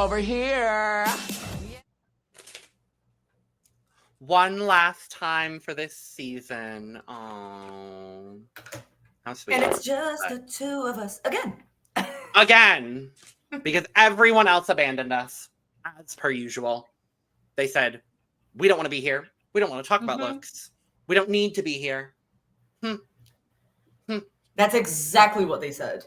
over here. One last time for this season. Oh, how sweet. And it's just the two of us again. Again. Because everyone else abandoned us, as per usual. They said, we don't want to be here. We don't want to talk about looks. We don't need to be here. That's exactly what they said.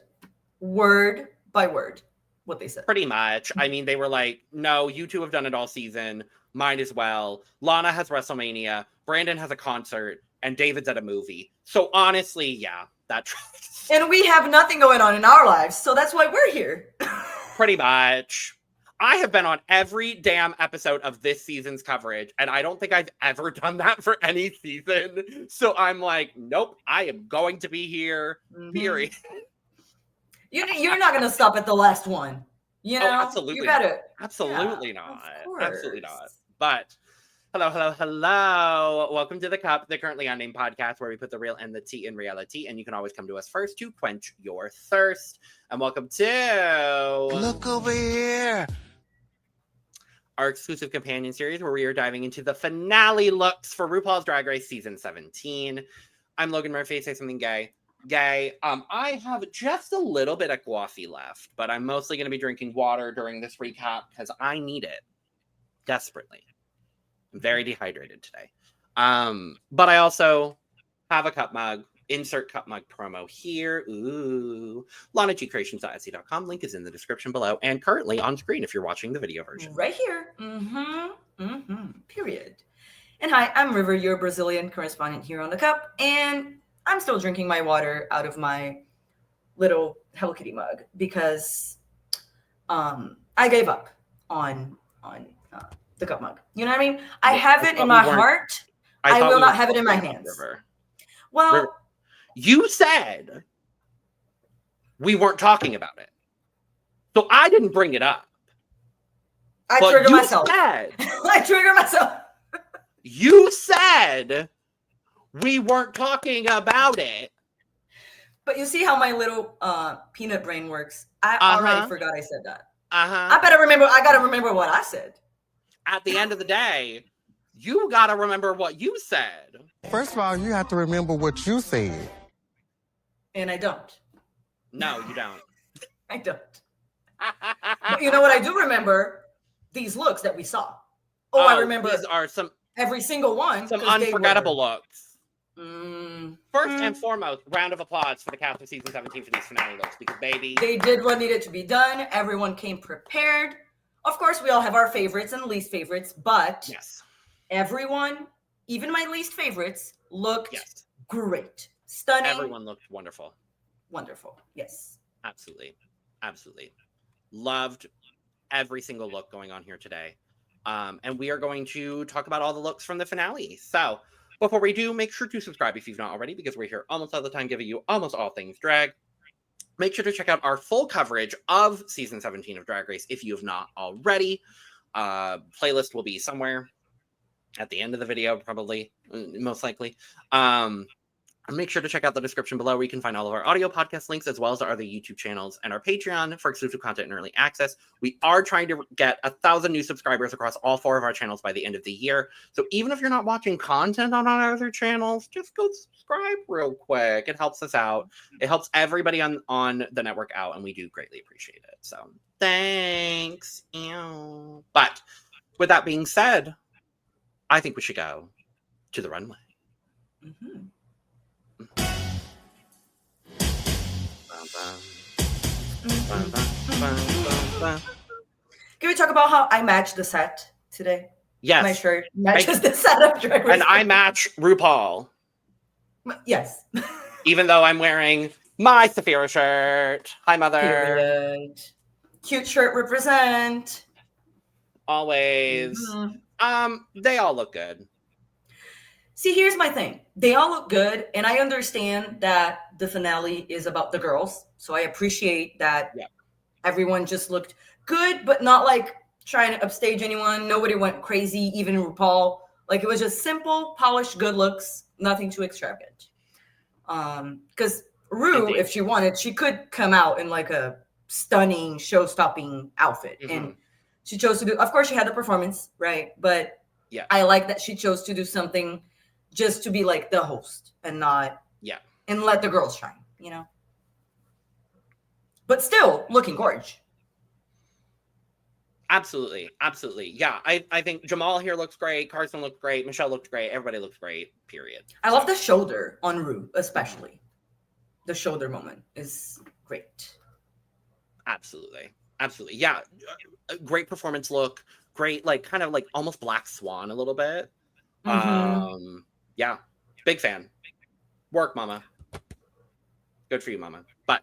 Word by word, what they said. Pretty much. I mean, they were like, no, you two have done it all season. Might as well. Lana has WrestleMania. Brandon has a concert. And David's at a movie. So honestly, yeah, that tracks. And we have nothing going on in our lives. So that's why we're here. Pretty much. I have been on every damn episode of this season's coverage, and I don't think I've ever done that for any season. So I'm like, nope, I am going to be here, period. You're not going to stop at the last one. You know? Oh, absolutely. You better. Absolutely Yeah, not. of course. Absolutely not. But hello. Welcome to The Cup, the Currently Unnamed Podcast, where we put the real and the tea in reality. And you can always come to us first to quench your thirst. And welcome to... Look over here. Our exclusive companion series where we are diving into the finale looks for RuPaul's Drag Race Season 17. I'm Logan River. Say something gay. I have just a little bit of coffee left, but I'm mostly going to be drinking water during this recap because I need it desperately. I'm very dehydrated today. But I also have a cup mug. Insert cup mug promo here. Ooh. LanaGCreations.etsy.com. Link is in the description below and currently on screen if you're watching the video version. Right here. Period. And hi, I'm River, your Brazilian correspondent here on The Cup. And I'm still drinking my water out of my little Hello Kitty mug because I gave up on the cup mug. You know what I mean? I have it in my heart. I will not have it in my hands. River. Well, River. You said we weren't talking about it. So I didn't bring it up. I trigger myself. I trigger myself. You said we weren't talking about it. But you see how my little peanut brain works. I already forgot I said that. I gotta remember what I said. At the end of the day, you gotta remember what you said. First of all, you have to remember what you said. And I don't. No, you don't. I don't. But you know what I do remember? These looks that we saw. I remember. These are every single one. Some unforgettable looks. First and foremost, round of applause for the cast of season 17 for these finale looks because, baby, they did what needed to be done. Everyone came prepared. Of course, we all have our favorites and least favorites, but yes, everyone, even my least favorites, looked great. Stunning. Everyone looked wonderful. Wonderful. Yes. Absolutely. Loved every single look going on here today. And we are going to talk about all the looks from the finale. So before we do, make sure to subscribe if you've not already, because we're here almost all the time giving you almost all things drag. Make sure to check out our full coverage of season 17 of Drag Race if you have not already. Playlist will be somewhere at the end of the video, probably, most likely. Make sure to check out the description below where you can find all of our audio podcast links, as well as our other YouTube channels and our Patreon for exclusive content and early access. We are trying to get 1,000 new subscribers across all 4 of our channels by the end of the year. So even if you're not watching content on our other channels, just go subscribe real quick. It helps us out. It helps everybody on the network out, and we do greatly appreciate it. So thanks. Ew. But with that being said, I think we should go to the runway. Can we talk about how I matched the set today? Yes. My shirt matches the set of Drag Race. And I match RuPaul. Yes. Even though I'm wearing my Saphira shirt. Hi, mother. Period. Cute shirt represent. Always. They all look good. See, here's my thing. They all look good, and I understand that the finale is about the girls. So I appreciate that everyone just looked good, but not like trying to upstage anyone. Nobody went crazy, even RuPaul. Like, it was just simple, polished, good looks, nothing too extravagant. Because Ru, if she wanted, she could come out in like a stunning, show-stopping outfit. And she chose to do. Of course, she had the performance, right? But yeah, I like that she chose to do something just to be like the host and not and let the girls shine, you know. But still looking gorgeous. Absolutely. Yeah, I think Jamal here looks great. Carson looked great. Michelle looked great. Everybody looked great, period. I love the shoulder on Ru, especially. The shoulder moment is great. Absolutely. Yeah, great performance look. Great, like, kind of like almost Black Swan a little bit. Yeah, big fan. Work, mama. Good for you, mama. But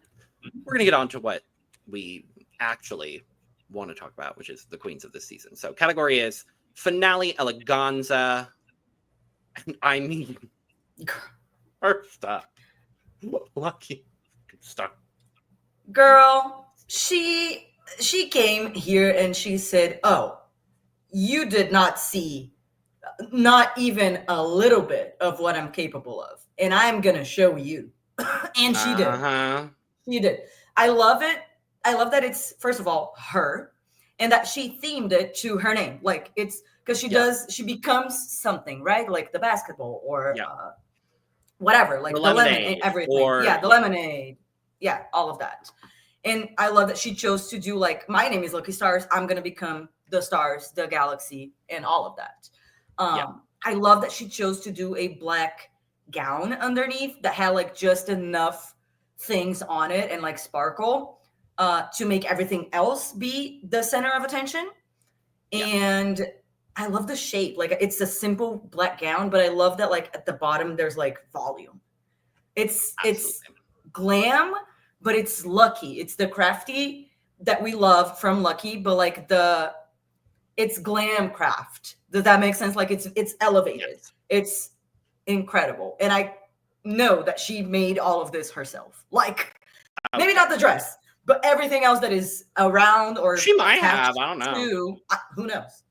we're going to get on to what we actually want to talk about, which is the queens of this season. So category is Finale Eleganza. And I mean, first up, Lucky Star. Girl, she came here and she said, oh, you did not see not even a little bit of what I'm capable of. And I'm going to show you. And she did. She did. I love it. I love that it's, first of all, her, and that she themed it to her name. Like, it's because she becomes something, right? Like the basketball or whatever, like the lemonade, everything. The lemonade. Yeah, all of that. And I love that she chose to do like, my name is Lucky Stars. I'm going to become the stars, the galaxy, and all of that. I love that she chose to do a black gown underneath that had like just enough things on it and like sparkle to make everything else be the center of attention. And I love the shape. Like, it's a simple black gown, but I love that like at the bottom there's like volume. It's glam, but it's Lucky. It's the crafty that we love from Lucky, but like it's glam craft. Does that make sense? Like, it's elevated. Yes. It's incredible. And I know that she made all of this herself. Like, maybe not the dress, but everything else that is around, or she might have. I don't know. Who knows?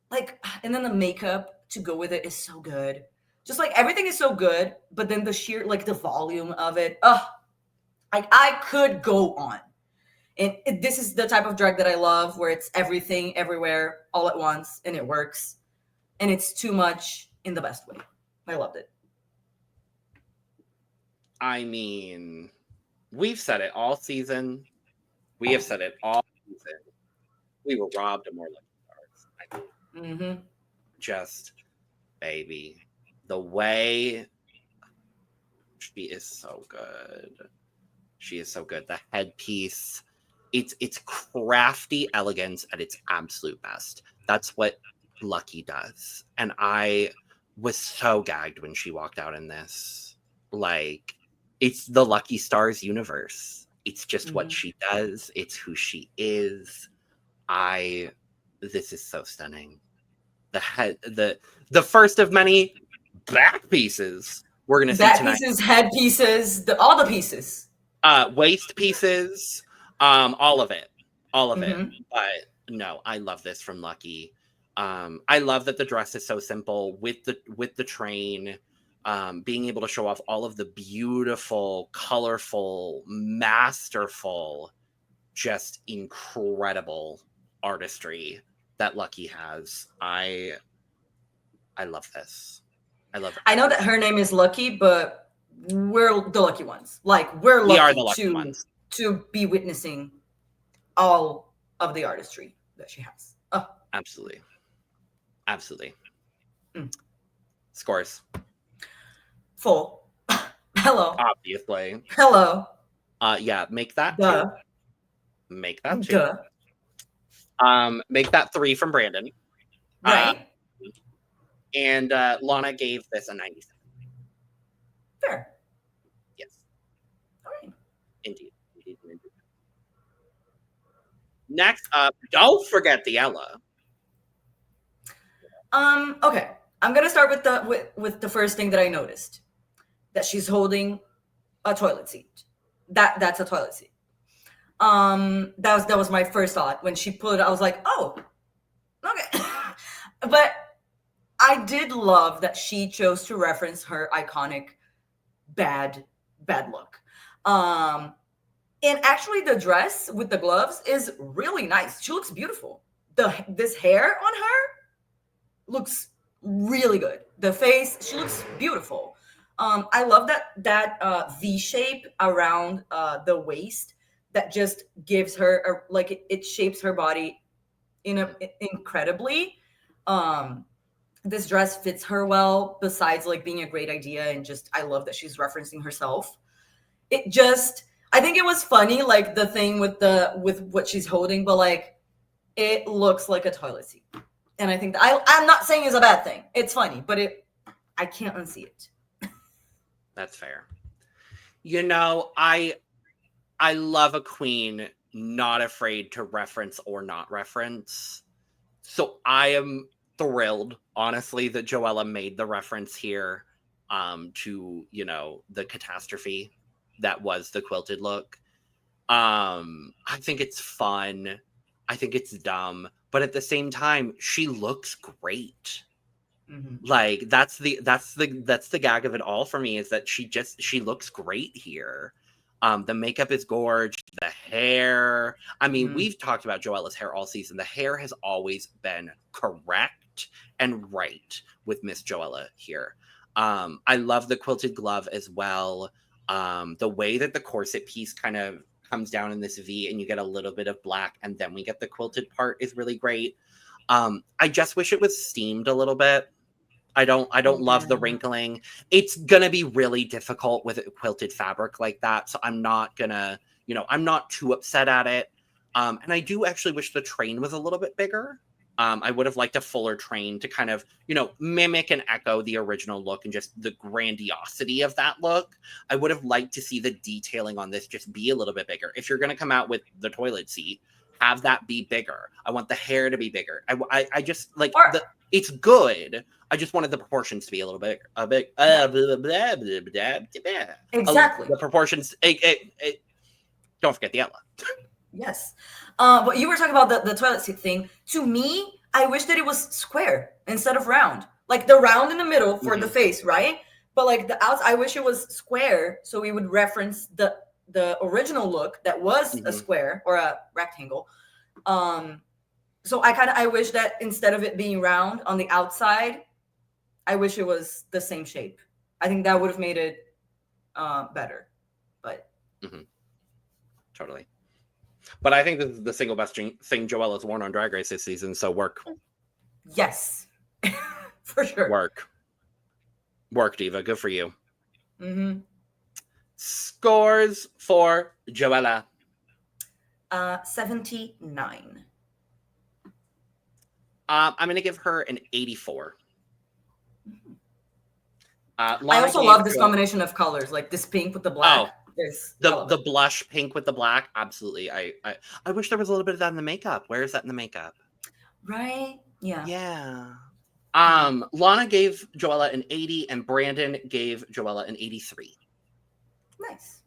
Like, and then the makeup to go with it is so good. Just like everything is so good, but then the sheer, like the volume of it. Like, I could go on. And this is the type of drag that I love, where it's everything, everywhere, all at once, and it works. And it's too much in the best way. I loved it. I mean, we've said it all season. We have said it all season. We were robbed of more Lucky Stars. I mean, just, baby, the way she is so good. She is so good. The headpiece, it's crafty elegance at its absolute best. That's what Lucky does. And I was so gagged when she walked out in this. Like, it's the Lucky Stars universe. It's just what she does. It's who she is. This is so stunning. The first of many back pieces we're gonna see tonight. Back pieces, head pieces, all the pieces. Waist pieces, all of it. But no, I love this from Lucky. I love that the dress is so simple with the train, being able to show off all of the beautiful, colorful, masterful, just incredible artistry that Lucky has. I love this. I know that her name is Lucky, but we're the lucky ones. Like, we're lucky, are the lucky ones to be witnessing all of the artistry that she has. Absolutely. Scores. Full. Hello. Obviously. Hello. Yeah, make that Duh. 2. Make that 2. Duh. Make that 3 from Brandon. Right. And Lana gave this a 97. Fair. Yes. All right. Indeed. Next up, don't forget the Ella. Okay. I'm gonna start with the first thing that I noticed. That she's holding a toilet seat. That's a toilet seat. That was my first thought. When she put it, I was like, oh, okay. But I did love that she chose to reference her iconic bad look. And actually, the dress with the gloves is really nice. She looks beautiful. This hair on her looks really good. The face, she looks beautiful. I love that V shape around the waist that just gives her it shapes her body incredibly. This dress fits her well. Besides like being a great idea, and just I love that she's referencing herself. I think it was funny, like the thing with what she's holding, but like it looks like a toilet seat. And I think I'm not saying it's a bad thing. It's funny, but I can't unsee it. That's fair. You know, I love a queen not afraid to reference or not reference. So I am thrilled, honestly, that Joella made the reference here to, you know, the catastrophe that was the quilted look. I think it's fun. I think it's dumb. But at the same time, she looks great. Mm-hmm. Like that's the gag of it all for me, is that she looks great here. The makeup is gorgeous. The hair. I mean, we've talked about Joella's hair all season. The hair has always been correct and right with Miss Joella here. I love the quilted glove as well. The way that the corset piece kind of comes down in this V and you get a little bit of black and then we get the quilted part is really great. I just wish it was steamed a little bit. I don't love the wrinkling. It's gonna be really difficult with a quilted fabric like that. So I'm not gonna, I'm not too upset at it. And I do actually wish the train was a little bit bigger. I would have liked a fuller train to kind of, mimic and echo the original look and just the grandiosity of that look. I would have liked to see the detailing on this just be a little bit bigger. If you're going to come out with the toilet seat, have that be bigger. I want the hair to be bigger. I just like it's good. I just wanted the proportions to be a little bit exactly. The proportions. Don't forget the outline. Yes. But you were talking about the toilet seat thing. To me, I wish that it was square instead of round. Like the round in the middle for the face, right? But like the outs, I wish it was square so we would reference the original look that was a square or a rectangle. So I wish that instead of it being round on the outside, I wish it was the same shape. I think that would have made it better. But totally. But I think this is the single best thing Joella's worn on Drag Race this season, so work. Yes, for sure. Work, Diva. Good for you. Scores for Joella. 79. I'm going to give her an 84. I also love this combination of colors, like this pink with the black. The blush pink with the black, absolutely. I wish there was a little bit of that in the makeup. Where is that in the makeup? Right? Yeah. Yeah. Lana gave Joella an 80 and Brandon gave Joella an 83. Nice.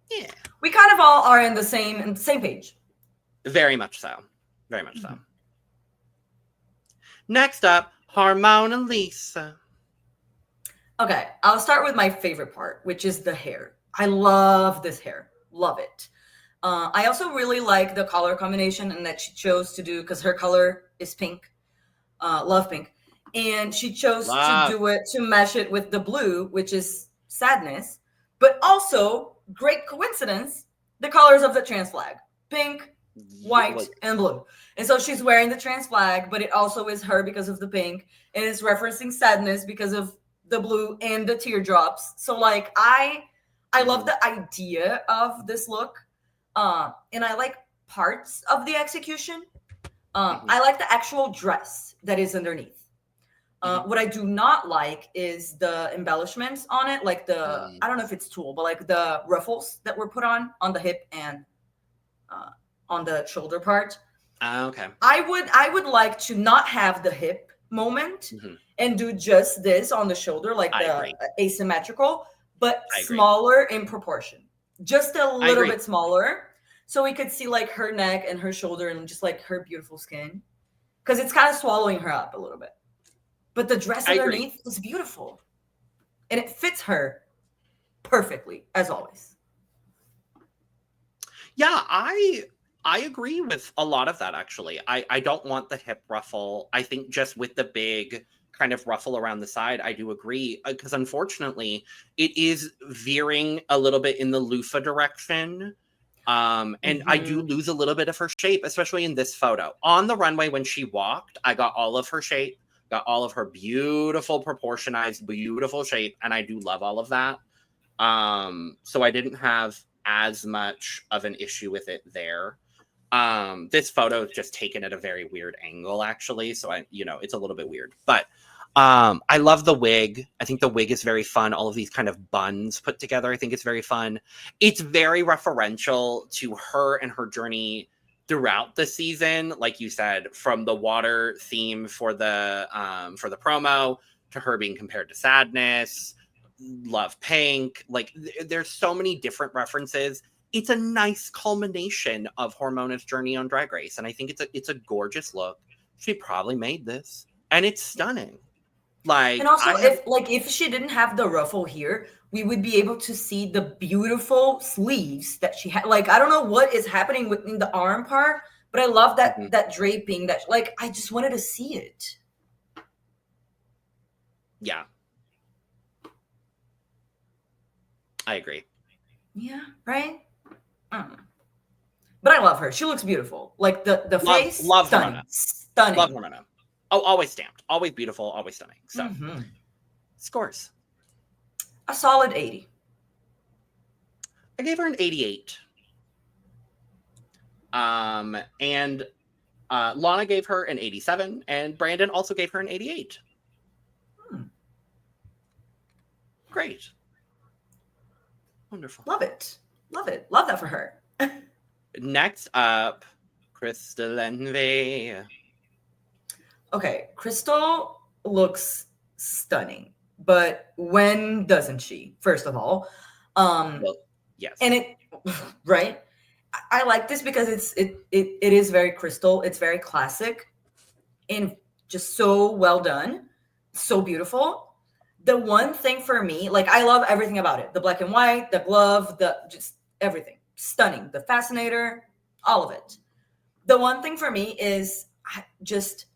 Yeah. We kind of all are in the same page. Very much so. Very much so. Next up, Hormona Lisa. Okay, I'll start with my favorite part, which is the hair. I love this hair. Love it. I also really like the color combination and that she chose to do, because her color is pink. Love pink. And she chose to do it, to mesh it with the blue, which is sadness. But also, great coincidence, the colors of the trans flag. Pink, white, and blue. And so she's wearing the trans flag, but it also is her because of the pink. And it's referencing sadness because of the blue and the teardrops. So like I love the idea of this look. And I like parts of the execution. I like the actual dress that is underneath. What I do not like is the embellishments on it, like I don't know if it's tulle, but like the ruffles that were put on the hip and on the shoulder part. Okay. I would like to not have the hip moment and do just this on the shoulder, like the asymmetrical, but smaller in proportion. Just a little bit smaller. So we could see like her neck and her shoulder and just like her beautiful skin. Because it's kind of swallowing her up a little bit. But the dress underneath is beautiful. And it fits her perfectly, as always. Yeah, I agree with a lot of that, actually. I don't want the hip ruffle. I think just with the big kind of ruffle around the side, I do agree. Because unfortunately, it is veering a little bit in the loofah direction. And I do lose a little bit of her shape, especially in this photo. On the runway when she walked, I got all of her shape, got all of her beautiful proportionized, beautiful shape, and I do love all of that. So I didn't have as much of an issue with it there. This photo is just taken at a very weird angle, actually. So it's a little bit weird, but I love the wig. I think the wig is very fun. All of these kind of buns put together, I think it's very fun. It's very referential to her and her journey throughout the season. Like you said, from the water theme for the promo to her being compared to Sadness, Love Pink. Like there's so many different references. It's a nice culmination of Hormona's journey on Drag Race, and I think it's a gorgeous look. She probably made this, and it's stunning. Like, and also, if she didn't have the ruffle here, we would be able to see the beautiful sleeves that she had. Like, I don't know what is happening within the arm part, but I love that that draping. That I just wanted to see it. Yeah, I agree. Yeah, right. But I love her. She looks beautiful. Like the face, love stunning, Hormona. stunning. Love Hormona. Oh, always stamped, always beautiful, always stunning. So, scores. A solid 80. I gave her an 88. And Lana gave her an 87, and Brandon also gave her an 88. Great. Wonderful. Love it. Love it. Love that for her. Next up, Crystal Envy. Okay, Crystal looks stunning, but when doesn't she? First of all, Well, yes, and it right. I like this because it is very Crystal. It's very classic, and just so well done, so beautiful. The one thing for me, like I love everything about it: the black and white, the glove, the just everything, stunning. The fascinator, all of it. The one thing for me is just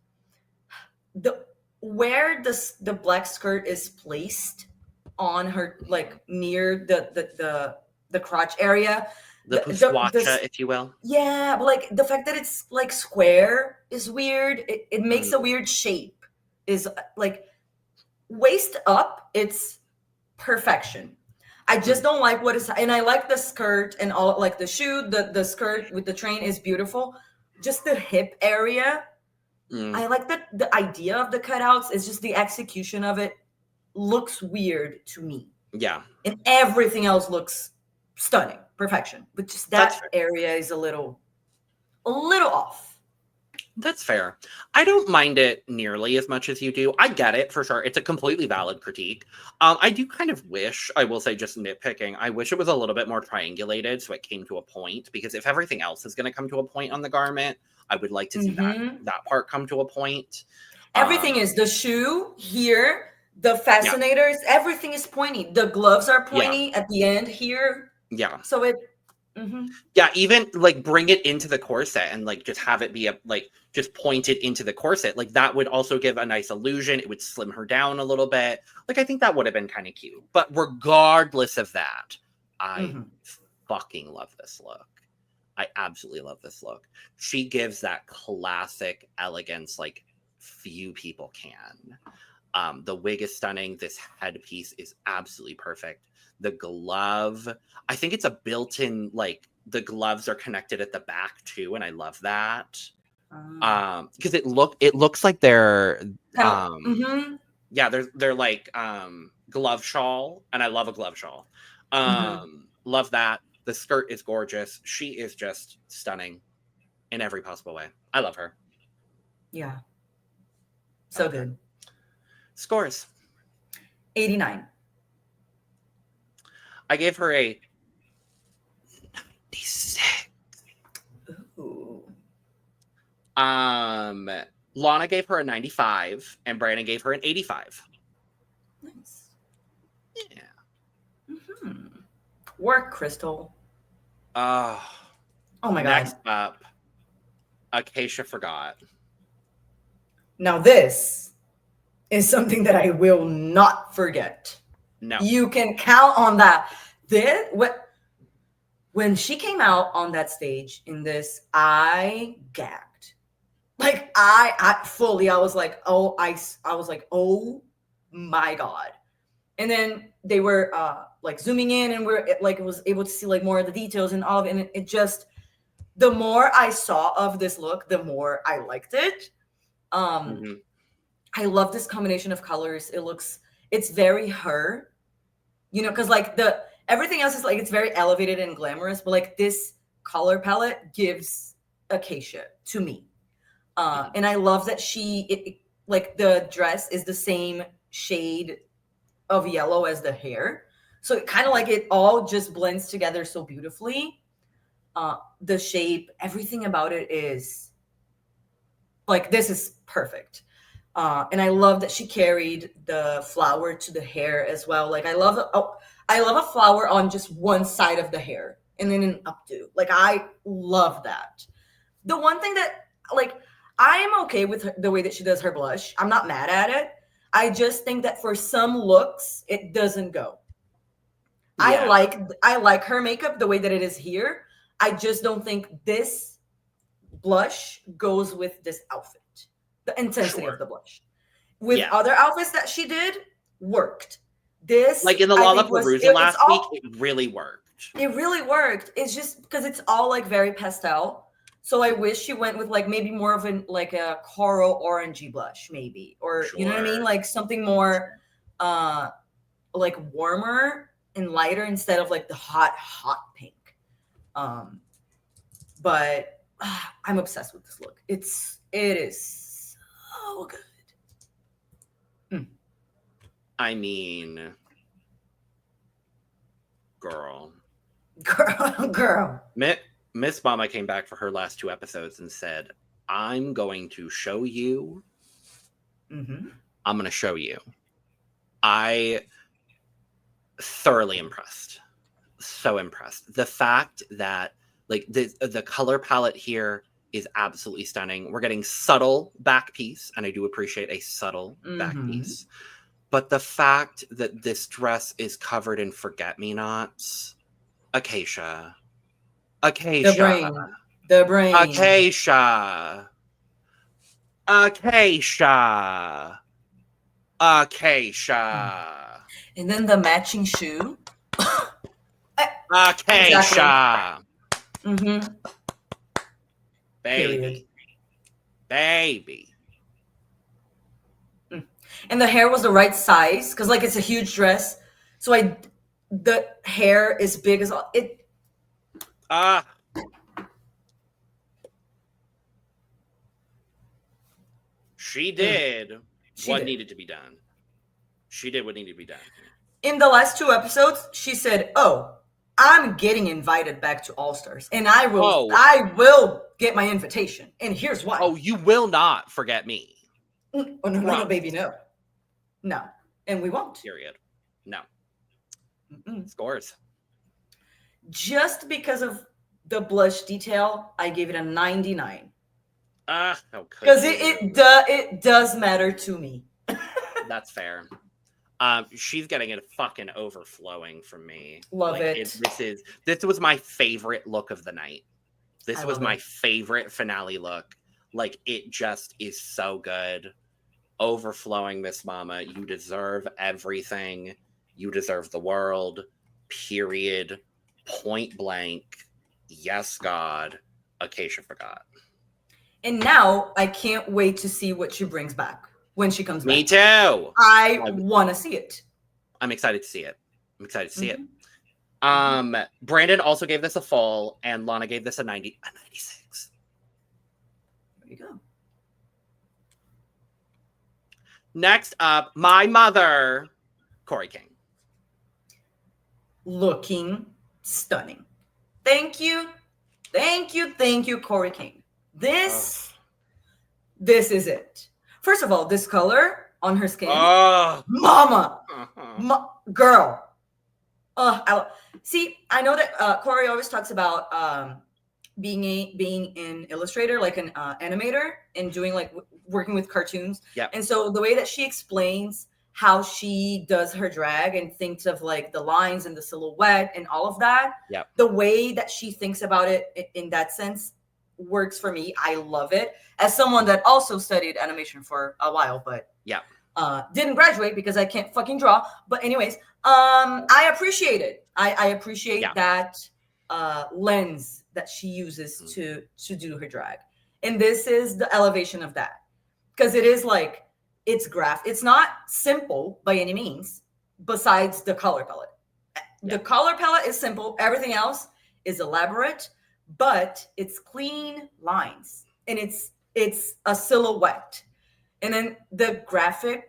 where the black skirt is placed on her, like near the crotch area, the pushwacha, if you will. Yeah, but like the fact that it's like square is weird. It makes a weird shape. Is like waist up, it's perfection. I just don't like what is, and I like the skirt and all, like the shoe, the skirt with the train is beautiful. Just the hip area. I like that the idea of the cutouts is just the execution of it looks weird to me. Yeah. And everything else looks stunning. Perfection. But just that area is a little off. That's fair. I don't mind it nearly as much as you do. I get it for sure. It's a completely valid critique. I do kind of wish, I will say, just nitpicking, I wish it was a little bit more triangulated so it came to a point, because if everything else is going to come to a point on the garment, I would like to see that part come to a point. Everything is the shoe here, the fascinators, everything is pointy. The gloves are pointy at the end here. Yeah. So it yeah, even like bring it into the corset and like just have it be just point it into the corset. Like that would also give a nice illusion. It would slim her down a little bit. Like I think that would have been kind of cute. But regardless of that, I fucking love this look. I absolutely love this look. She gives that classic elegance like few people can. The wig is stunning. This headpiece is absolutely perfect. The glove, I think it's a built-in, like the gloves are connected at the back too, and I love that. Because it looks like they're they're like glove shawl, and I love a glove shawl. Love that. The skirt is gorgeous. She is just stunning in every possible way. I love her. Yeah. So good. Scores. 89. I gave her a 96. Ooh. Lana gave her a 95, and Brandon gave her an 85. Nice. Yeah. Work, Crystal. Oh my God. Next up, Acacia Forgot. Now this is something that I will not forget. No. You can count on that. When she came out on that stage in this, I gagged. Like I was like, oh, I was like, oh my God. And then they were like zooming in, and was able to see like more of the details and all of it. And it just, the more I saw of this look, the more I liked it. I love this combination of colors. It's very her, you know, because like everything else is like, it's very elevated and glamorous, but like this color palette gives Acacia to me. And I love that like the dress is the same shade of yellow as the hair. So it kind of like it all just blends together so beautifully. The shape, everything about it is like, this is perfect. And I love that she carried the flower to the hair as well. Like I love a flower on just one side of the hair and then an updo. Like I love that. The one thing that like, I am okay with the way that she does her blush. I'm not mad at it. I just think that for some looks, it doesn't go. Yeah. I like her makeup the way that it is here. I just don't think this blush goes with this outfit. The intensity of the blush. With other outfits that she did, worked. This, like in the Lollapalooza last week, it really worked. It really worked. It's just because it's all like very pastel. So I wish she went with like maybe more of a coral orangey blush, maybe, or you know what I mean, like something more, like warmer and lighter instead of like the hot pink. But I'm obsessed with this look. It is so good. I mean, girl. Miss Mama came back for her last 2 episodes and said, I'm going to show you. I'm going to show you. I thoroughly impressed. So impressed. The fact that like the color palette here is absolutely stunning. We're getting subtle back piece, and I do appreciate a subtle back piece. But the fact that this dress is covered in forget-me-nots, Acacia. The brain. Acacia. And then the matching shoe. Acacia. Exactly. Baby. And the hair was the right size because like it's a huge dress. So the hair is big as all it. She did what needed to be done. She did what needed to be done. In the last 2 episodes, she said, "Oh, I'm getting invited back to All Stars, and I will get my invitation. And here's why." Oh, you will not forget me. Oh, no, baby, no, and we won't. Period. No. Scores. Just because of the blush detail, I gave it a 99. Because it does matter to me. That's fair. She's getting it fucking overflowing from me. Love it. This was my favorite look of the night. This was my favorite finale look. Like, it just is so good. Overflowing, Miss Mama. You deserve everything. You deserve the world. Period. Point blank. Yes, God. Acacia Forgot. And now I can't wait to see what she brings back when she comes back. Me too. I want to see it. I'm excited to see it. Brandon also gave this a full, and Lana gave this a 96. There you go. Next up, my mother, Kori King. Looking stunning. Thank you, Kori King. This is it. First of all, this color on her skin, mama, girl. I know that Kori always talks about being an illustrator, like an animator, and doing like working with cartoons. Yeah. And so the way that she explains how she does her drag and thinks of like the lines and the silhouette and all of that, the way that she thinks about it in that sense works for me. I love it. As someone that also studied animation for a while, but didn't graduate because I can't fucking draw. But anyways, I appreciate it. I appreciate that lens that she uses to do her drag. And this is the elevation of that. Because it is like, it's it's not simple by any means, besides the color palette. The color palette is simple. Everything else is elaborate, but it's clean lines. And it's a silhouette. And then the graphic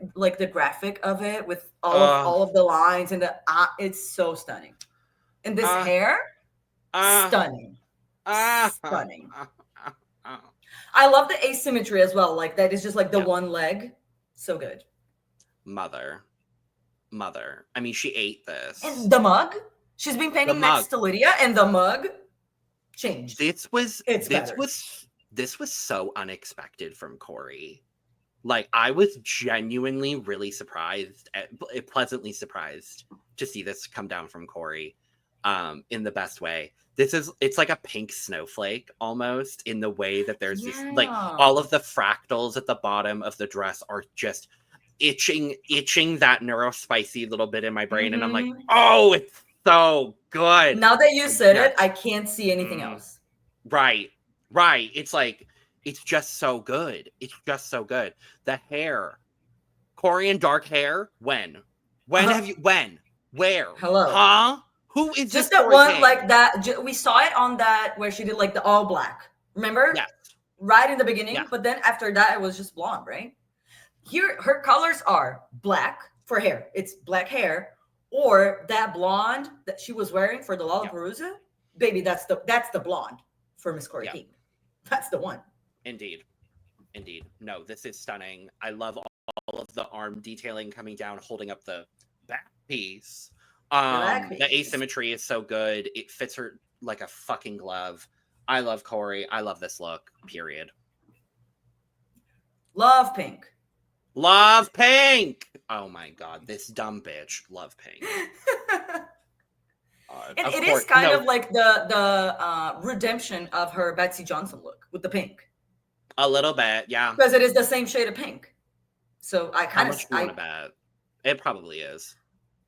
of it with all of the lines and it's so stunning. And this hair, stunning. Stunning. I love the asymmetry as well. Like that is just like the one leg. So good. Mother. I mean, she ate this. And the mug. She's been painting next to Lydia, and the mug changed. This was so unexpected from Kori. Like, I was genuinely really pleasantly surprised to see this come down from Kori, in the best way. It's like a pink snowflake almost, in the way that there's this, like, all of the fractals at the bottom of the dress are just itching that neurospicy little bit in my brain. And I'm like, oh, it's so good. Now that you said it, I can't see anything else. Right. It's like, it's just so good. The hair. Kori dark hair? When? Where? Hello. Huh? Who is just this that one King? Like that? We saw it on that where she did like the all black. Remember? Yes. Right in the beginning, but then after that it was just blonde, right? Here, her colors are black for hair. It's black hair, or that blonde that she was wearing for the Lollapalooza. Baby, that's the blonde for Miss Kori King. That's the one. Indeed. No, this is stunning. I love all of the arm detailing coming down, holding up the back piece. The asymmetry is so good. It fits her like a fucking glove. I love Kori. I love this look, period. Love pink. Oh my god, this dumb bitch. Love pink. It is kind of like the redemption of her Betsy Johnson look with the pink. A little bit, yeah. Because it is the same shade of pink. So I kind of... How much do you want to bet? It probably is.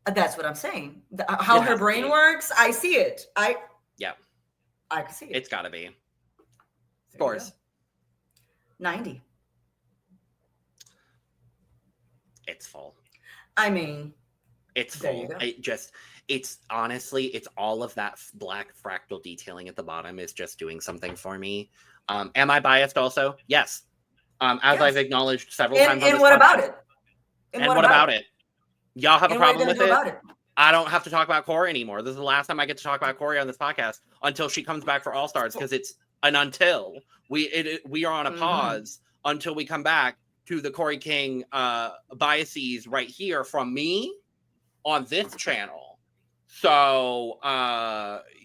That's what I'm saying. How her brain works, I see it. I can see it. It's got to be. Scores. 90. It's full. I mean, it's full. It's honestly, it's all of that black fractal detailing at the bottom is just doing something for me. Am I biased also? Yes. I've acknowledged several times. And what about it? And what about it? Y'all have a problem with it? I don't have to talk about Kori anymore. This is the last time I get to talk about Kori on this podcast until she comes back for All Stars, because it's an until. We are on a pause until we come back to the Kori King biases right here from me on this channel. So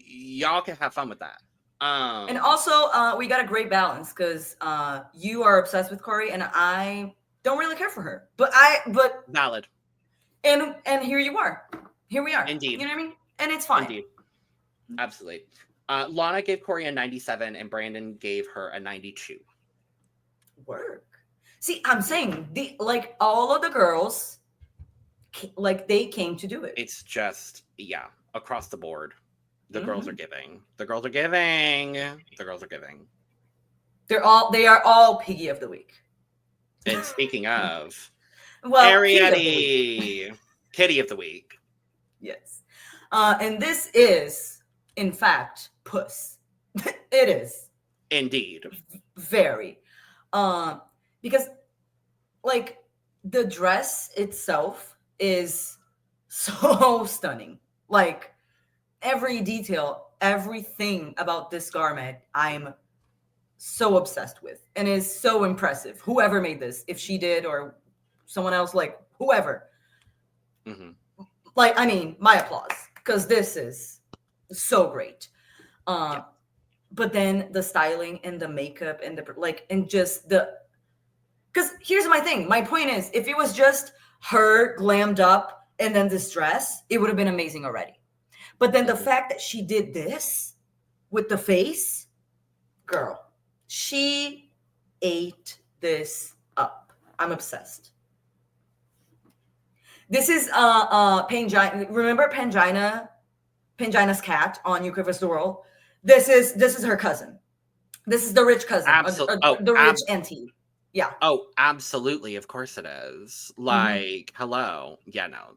y'all can have fun with that. And also, we got a great balance because you are obsessed with Kori and I don't really care for her. But valid. And here you are. Here we are. Indeed. You know what I mean? And it's fine. Indeed. Absolutely. Lana gave Kori a 97 and Brandon gave her a 92. Work. See, I'm saying all of the girls, they came to do it. It's just, across the board. The girls are giving. They are all Piggy of the Week. And speaking of, Arrietty, Kitty of the Week. Yes. And this is, in fact, puss. It is. Indeed. Very. Because, the dress itself is so stunning. Every detail, everything about this garment, I'm so obsessed with and is so impressive. Whoever made this, if she did or someone else, whoever. My applause, because this is so great. but then the styling and the makeup and because here's my thing. My point is, if it was just her glammed up and then this dress, it would have been amazing already. But then the fact that she did this with the face, girl, she ate this up. I'm obsessed. This is Pangina. Remember Pangina's cat on You Could Vs. the World? This is her cousin. This is the rich cousin. The rich auntie. Yeah. Oh, absolutely. Of course it is. Like, hello. Yeah, no.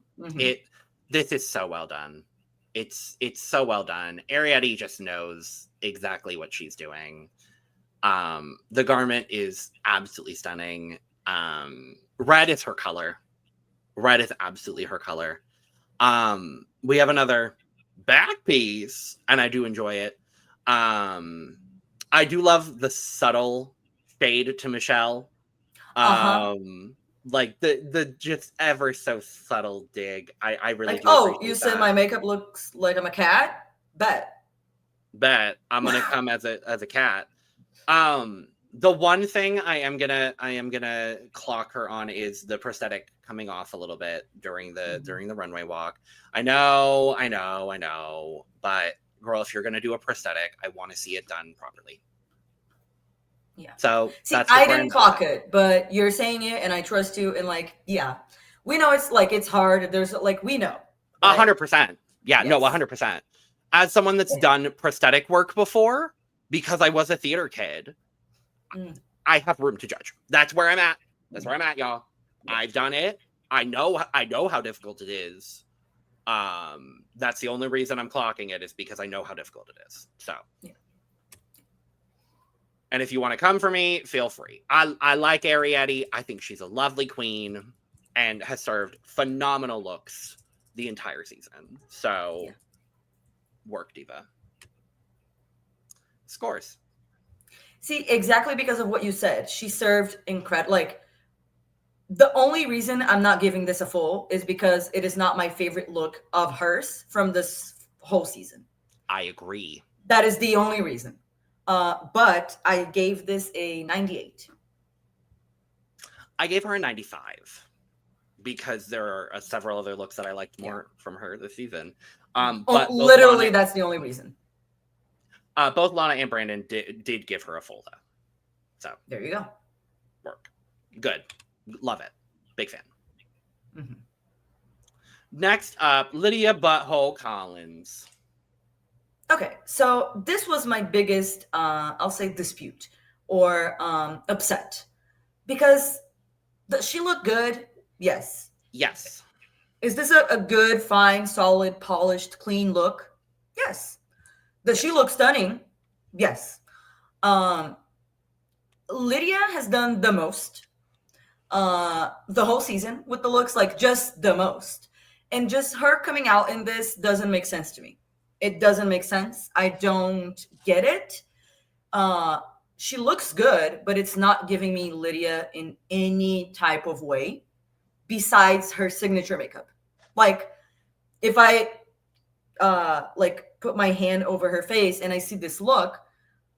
This is so well done. It's so well done. Arrietty just knows exactly what she's doing. The garment is absolutely stunning. Red is her color. Red is absolutely her color. We have another back piece, and I do enjoy it. I do love the subtle shade to Michelle. Like the just ever so subtle dig. I really like, do. Oh, you said my makeup looks like I'm a cat? Bet I'm gonna come as a cat. The one thing I am gonna clock her on is the prosthetic coming off a little bit during the runway walk. I know, but girl, if you're gonna do a prosthetic, I want to see it done properly. Yeah. So see, I didn't clock it, but you're saying it, and I trust you. And like, yeah, we know it's hard. There's like we know. 100%. Yeah, yes. No, 100%. As someone that's done prosthetic work before, because I was a theater kid, I have room to judge. That's where I'm at. That's where I'm at, y'all. I've done it. I know how difficult it is. That's the only reason I'm clocking it is because I know how difficult it is. So. Yeah. And if you want to come for me, feel free. I like Arrietty. I think she's a lovely queen and has served phenomenal looks the entire season. So, work, diva. Scores. See, exactly because of what you said. She served incredible. Like, the only reason I'm not giving this a full is because it is not my favorite look of hers from this whole season. I agree. That is the only reason. But I gave this a 98. I gave her a 95 because there are several other looks that I liked more from her this season. But literally, that's the only reason. Both Lana and Brandon did give her a full though. So there you go. Work. Good. Love it. Big fan. Mm-hmm. Next up, Lydia Butthole Kollins. Okay, so this was my biggest, I'll say, dispute or upset. Because she looked good? Yes. Yes. Is this a good, fine, solid, polished, clean look? Yes. Does she look stunning? Yes. Lydia has done the most the whole season with the looks, like just the most. And just her coming out in this doesn't make sense to me. It doesn't make sense. I don't get it. She looks good, but it's not giving me Lydia in any type of way besides her signature makeup. Like, if I put my hand over her face and I see this look,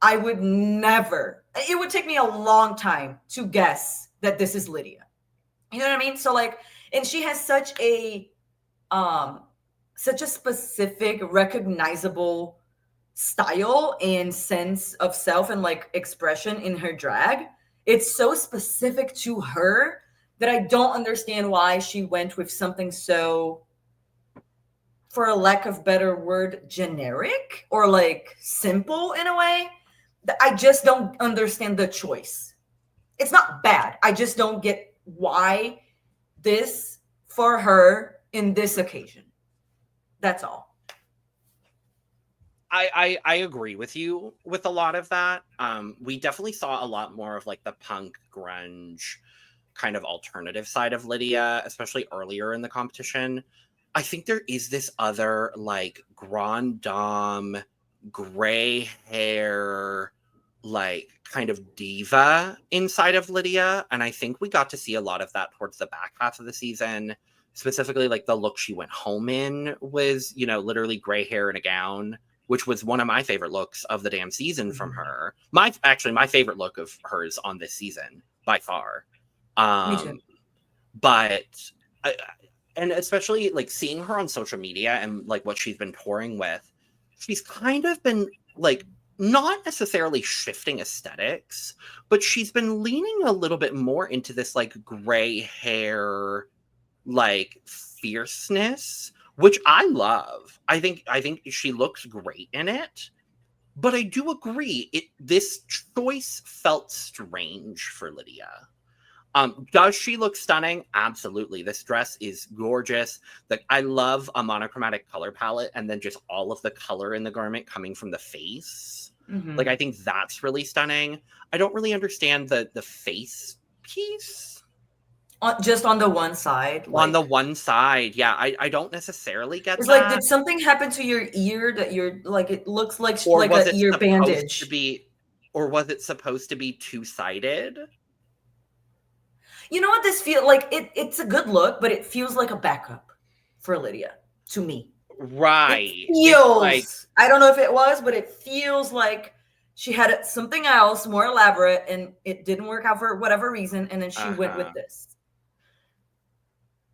I would never. It would take me a long time to guess that this is Lydia. You know what I mean? So and she has such a specific, recognizable style and sense of self and expression in her drag. It's so specific to her that I don't understand why she went with something so, for a lack of better word, generic or simple in a way. I just don't understand the choice. It's not bad. I just don't get why this for her in this occasion. That's all. I agree with you with a lot of that. We definitely saw a lot more of the punk grunge kind of alternative side of Lydia, especially earlier in the competition. I think there is this other grand dame, gray hair, kind of diva inside of Lydia. And I think we got to see a lot of that towards the back half of the season. Specifically, the look she went home in was, literally gray hair and a gown. which was one of my favorite looks of the damn season from her. My favorite look of hers on this season by far. Me too. But and especially like seeing her on social media and like what she's been touring with, she's kind of been like not necessarily shifting aesthetics, but she's been leaning a little bit more into this like gray hair, like fierceness, which I love. I think she looks great in it. But I do agree, this choice felt strange for Lydia. Does she look stunning? Absolutely. This dress is gorgeous. I love a monochromatic color palette and then just all of the color in the garment coming from the face. Mm-hmm. Like, I think that's really stunning. I don't really understand the face piece. Just on the one side. On the one side, yeah. I don't necessarily get it's that. Like, did something happen to your ear that you're like, it looks like or was an it ear bandage? Or was it supposed to be two-sided? You know what this feels like? It's a good look, but it feels like a backup for Lydia to me. Right. It feels like, I don't know if it was, but it feels like she had something else more elaborate and it didn't work out for whatever reason. And then she went with this.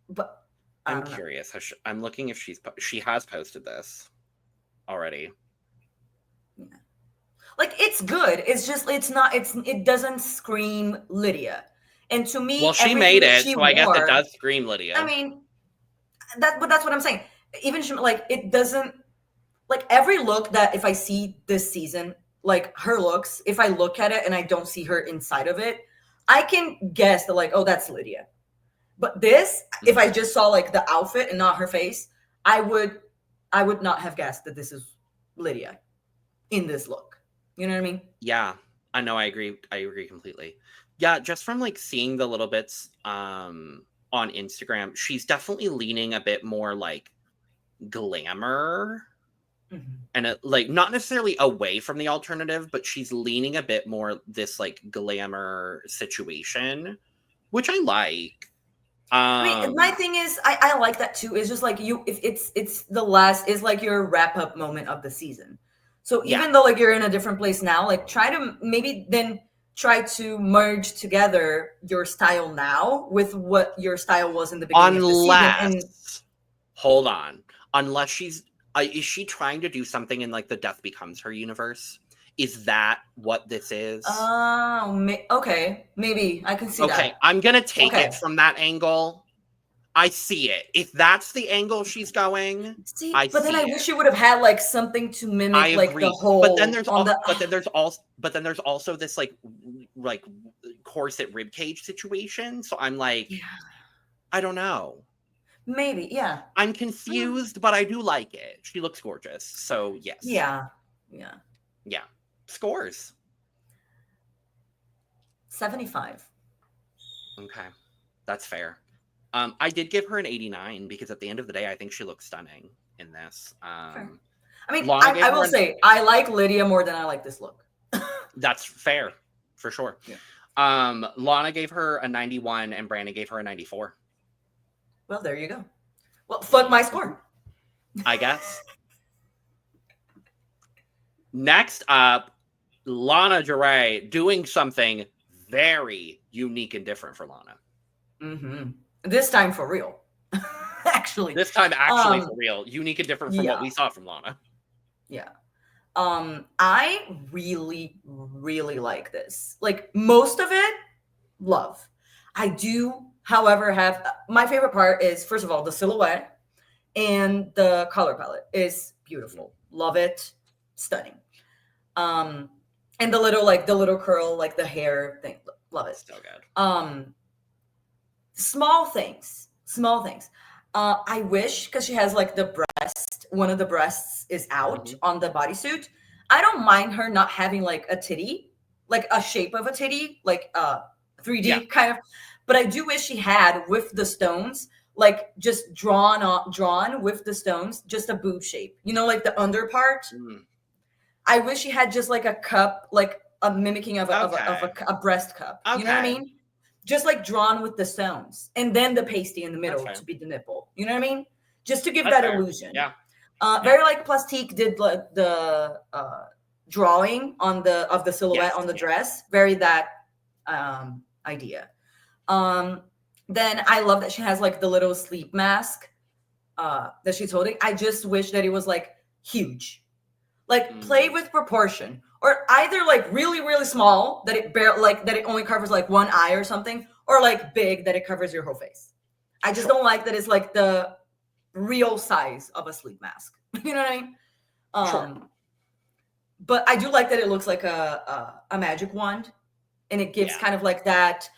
But I'm curious. I'm looking if she has posted this already. Yeah. Like, it's good. It's just, it doesn't scream Lydia. And to me, well, she made it, so I guess it does scream Lydia. I mean, but that's what I'm saying. Even like, it doesn't, like, every look that if I see this season, like her looks, if I look at it and I don't see her inside of it, I can guess that like, oh, that's Lydia. But this, if I just saw like the outfit and not her face, I would not have guessed that this is Lydia in this look. You know what I mean? Yeah, I know. I agree. I agree completely. Yeah, just from like seeing the little bits on Instagram, she's definitely leaning a bit more like glamour. Mm-hmm. And like not necessarily away from the alternative, but she's leaning a bit more this like glamour situation, which I like. I mean, my thing is, I like that too. It's just like if it's the last is like your wrap up moment of the season. So even though like you're in a different place now, like try to merge together your style now with what your style was in the beginning of the season. Hold on. Unless is she trying to do something in like the Death Becomes Her universe? Is that what this is? Okay. Maybe I can see that. Okay, I'm going to take it from that angle. I see it. If that's the angle she's going, I wish you would have had like something to mimic like the whole. But then there's also this like corset ribcage situation. So I'm like, I don't know. Maybe, yeah. I'm confused, but I do like it. She looks gorgeous. So yes. Yeah. Scores 75. Okay, that's fair. I did give her an 89 because at the end of the day, I think she looks stunning in this. I mean, I will say I like Lydia more than I like this look. That's fair, for sure. Yeah. Lana gave her a 91 and Brandon gave her a 94. Well, there you go. Well, fuck my score, I guess. Next up, Lana Ja'rae doing something very unique and different for Lana. Mm-hmm. This time for real. Actually. This time actually for real. Unique and different from what we saw from Lana. Yeah. I really, really like this. Like, most of it, love. I do, however, have... my favorite part is, first of all, the silhouette and the color palette is beautiful. Love it. Stunning. And the little curl, like the hair thing. Love it. So good. Small things. I wish, because she has like the breast, one of the breasts is out on the bodysuit. I don't mind her not having like a titty, like a shape of a titty, like 3D kind of. But I do wish she had with the stones, like just drawn with the stones, just a boob shape. You know, like the under part. I wish she had just like a cup, like a mimicking of a breast cup. Okay. You know what I mean? Just like drawn with the stones, and then the pasty in the middle to be the nipple. You know what I mean? Just to give that illusion. Yeah. Very like Plastique did like the drawing of the silhouette on the dress. Very that idea. Then I love that she has like the little sleep mask that she's holding. I just wish that it was like huge, like play with proportion, or either like really really small that it only covers like one eye or something, or like big that it covers your whole face. I just don't like that it's like the real size of a sleep mask. You know what I mean? But I do like that it looks like a magic wand, and it gives kind of like that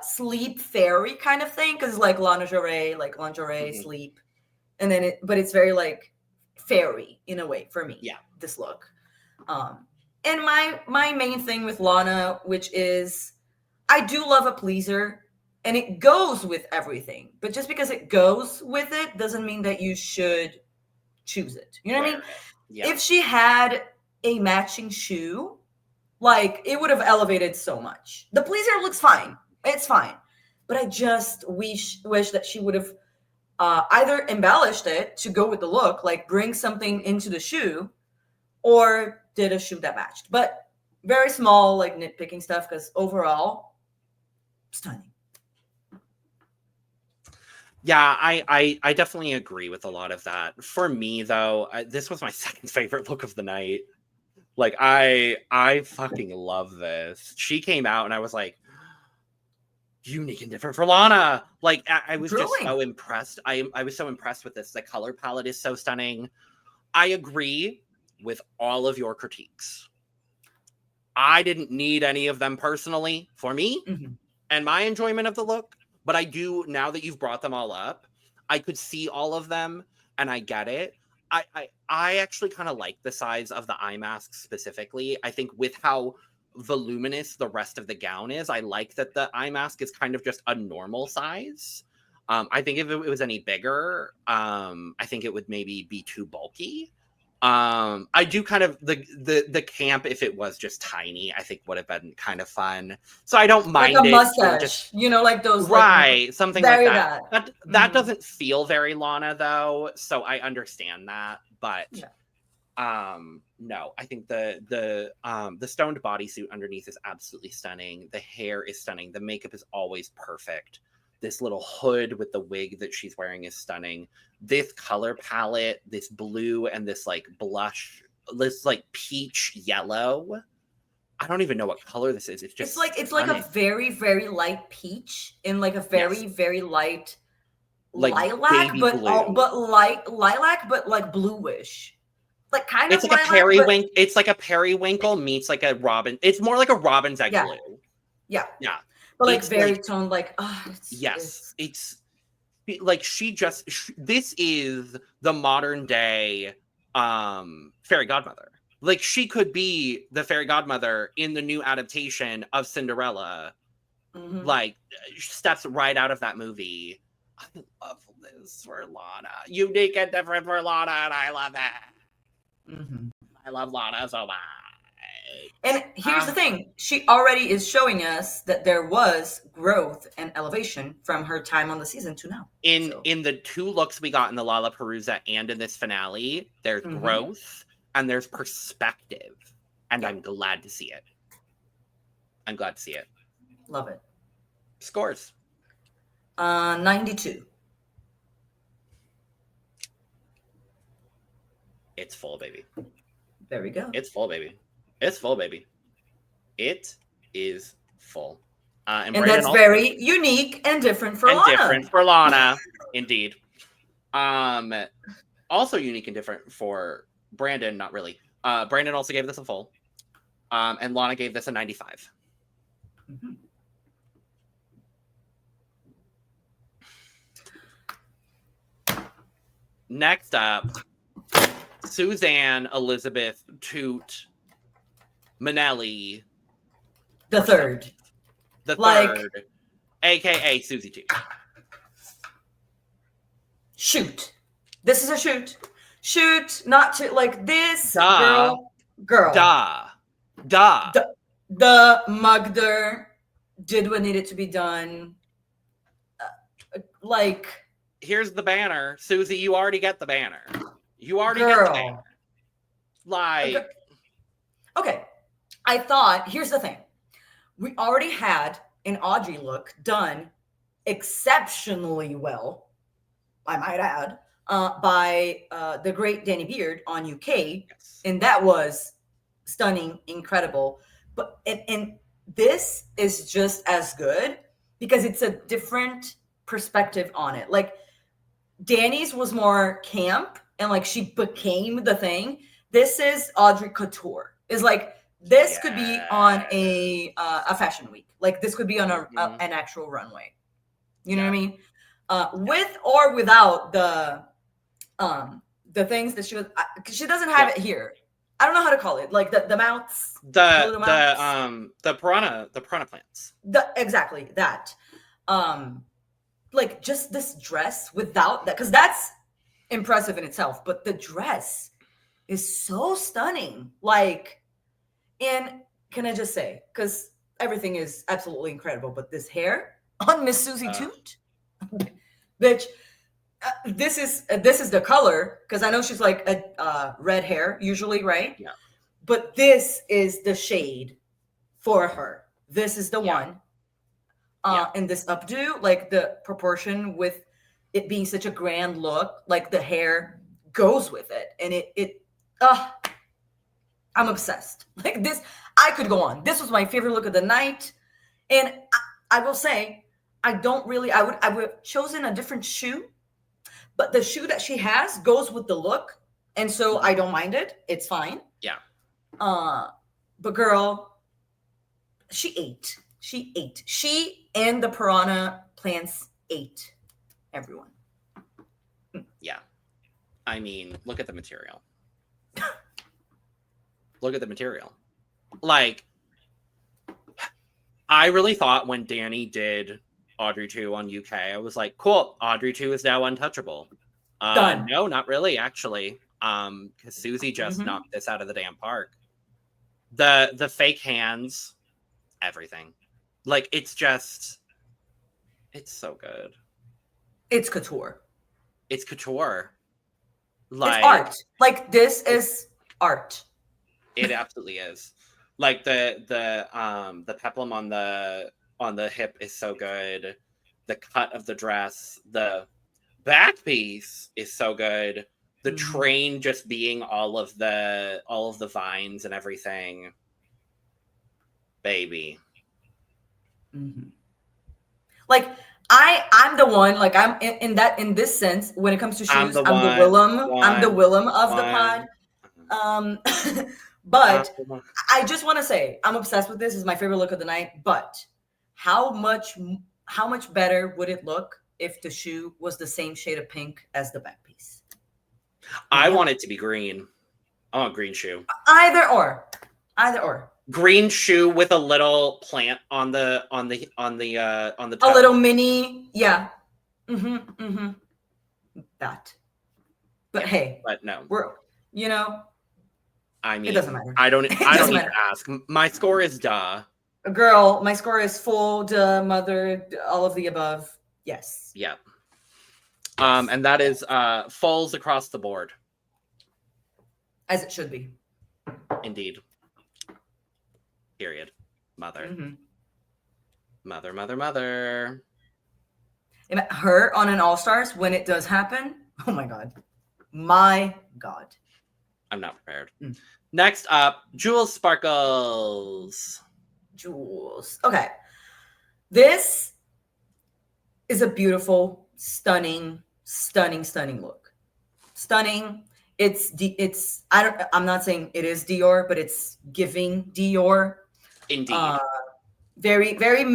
sleep fairy kind of thing, because like Lana Ja'rae, like lingerie, sleep, and then but it's very like fairy in a way for me. This look. And my main thing with Lana, which is I do love a pleaser, and it goes with everything. But just because it goes with it doesn't mean that you should choose it. You know what I mean? Yeah. If she had a matching shoe, like it would have elevated so much. The pleaser looks fine. It's fine. But I just wish that she would have either embellished it to go with the look, like bring something into the shoe, or did a shoe that matched. But very small, like nitpicking stuff, because overall, stunning. Yeah, I definitely agree with a lot of that. For me, though, this was my second favorite look of the night. Like, I fucking love this. She came out, and I was like, unique and different for Lana. Like, I was just so impressed. I was so impressed with this. The color palette is so stunning. I agree with all of your critiques. I didn't need any of them personally for me and my enjoyment of the look. But I do, now that you've brought them all up, I could see all of them, and I get it. I actually kind of like the size of the eye mask specifically. I think with how voluminous the rest of the gown is, I like that the eye mask is kind of just a normal size. I think if it was any bigger, I think it would maybe be too bulky. I do kind of the camp, if it was just tiny, I think would have been kind of fun. So I don't mind like a it. Mustache, just, you know, like those, right? Like, something like that. That doesn't feel very Lana though, so I understand that. But no, I think the stoned bodysuit underneath is absolutely stunning. The hair is stunning. The makeup is always perfect. This little hood with the wig that she's wearing is stunning. This color palette, this blue and this like blush, this like peach yellow. I don't even know what color this is. It's like a very, very light peach and like a very, very light like lilac, but light lilac, but like bluish. Like kind of. It's like a periwinkle. It's like a periwinkle meets like a robin. It's more like a robin's egg blue. Yeah. But like it's very like, toned, like it's like this is the modern day fairy godmother. Like she could be the fairy godmother in the new adaptation of Cinderella. Like steps right out of that movie. I love this for Lana. Unique and different for Lana, and I love it. I love Lana so much. And here's the thing. She already is showing us that there was growth and elevation from her time on the season to now. In the two looks we got in the Lollapalooza and in this finale, there's growth and there's perspective. And I'm glad to see it. I'm glad to see it. Love it. Scores. 92. It's full, baby. There we go. It's full, baby. It's full, baby. It is full. And that's very unique and different for Lana. Different for Lana, indeed. Also unique and different for Brandon, not really. Brandon also gave this a full. And Lana gave this a 95. Next up, Suzanne Elizabeth Toot Minnelli. The third, aka Suzie Toot. Shoot. This is a shoot. Shoot, not to like this girl. Duh. The Mugder did what needed to be done. Here's the banner. Suzie, you already get the banner. You already Girl. get there. Like, okay. I thought, here's the thing. We already had an Audrey look done exceptionally well, I might add, by the great Danny Beard on UK. yes. And that was stunning, incredible. But and this is just as good because it's a different perspective on it. Like Danny's was more camp and like she became the thing. This is Audrey Couture. Is like this could be on a fashion week. Like this could be on an actual runway. You know what I mean? With or without the things that she doesn't have it here. I don't know how to call it. Like the mouths. The piranha plants. Exactly that. Like just this dress without that, because that's impressive in itself, but the dress is so stunning. Like, and can I just say, because everything is absolutely incredible, but this hair on Miss Suzie Toot, bitch, this is the color, because I know she's like a red hair usually, right? Yeah. But this is the shade for her. This is the one. And this updo, like the proportion with it being such a grand look, like the hair goes with it. And I'm obsessed. Like this, I could go on. This was my favorite look of the night. And I will say, I would have chosen a different shoe, but the shoe that she has goes with the look. And so I don't mind it. It's fine. Yeah. But girl, she ate. She and the piranha plants ate everyone. Yeah. I mean, look at the material. Look at the material. Like, I really thought when Danny did Audrey 2 on UK, I was like, cool, Audrey 2 is now untouchable. Done. No, not really, actually. Because Suzie just knocked this out of the damn park. The fake hands, everything. Like, it's so good. It's couture. It's couture. Like, it's art. Like, this is art. It absolutely is. Like, the peplum on the hip is so good. The cut of the dress, the back piece is so good. The train just being all of the vines and everything. Baby. Mm-hmm. Like I'm the one, like I'm in this sense when it comes to shoes, I'm the Willem of the pod. But I just want to say I'm obsessed with this. This is my favorite look of the night. But how much better would it look if the shoe was the same shade of pink as the back piece? I want it to be green. I want green shoe. Either or. Green shoe with a little plant on the top. A little mini, yeah. That. But hey, but no, we're I mean, it doesn't matter. I don't need to ask. My score is duh. Girl, my score is full, duh, mother, all of the above. Yes. Yeah. And that is falls across the board. As it should be. Indeed. Period. Mother. Mother. Her on an All-Stars, when it does happen, oh my God. My God. I'm not prepared. Next up, Jewels Sparkles. Jewels. Okay. This is a beautiful, stunning look. Stunning. I'm not saying it is Dior, but it's giving Dior. Indeed. Very, very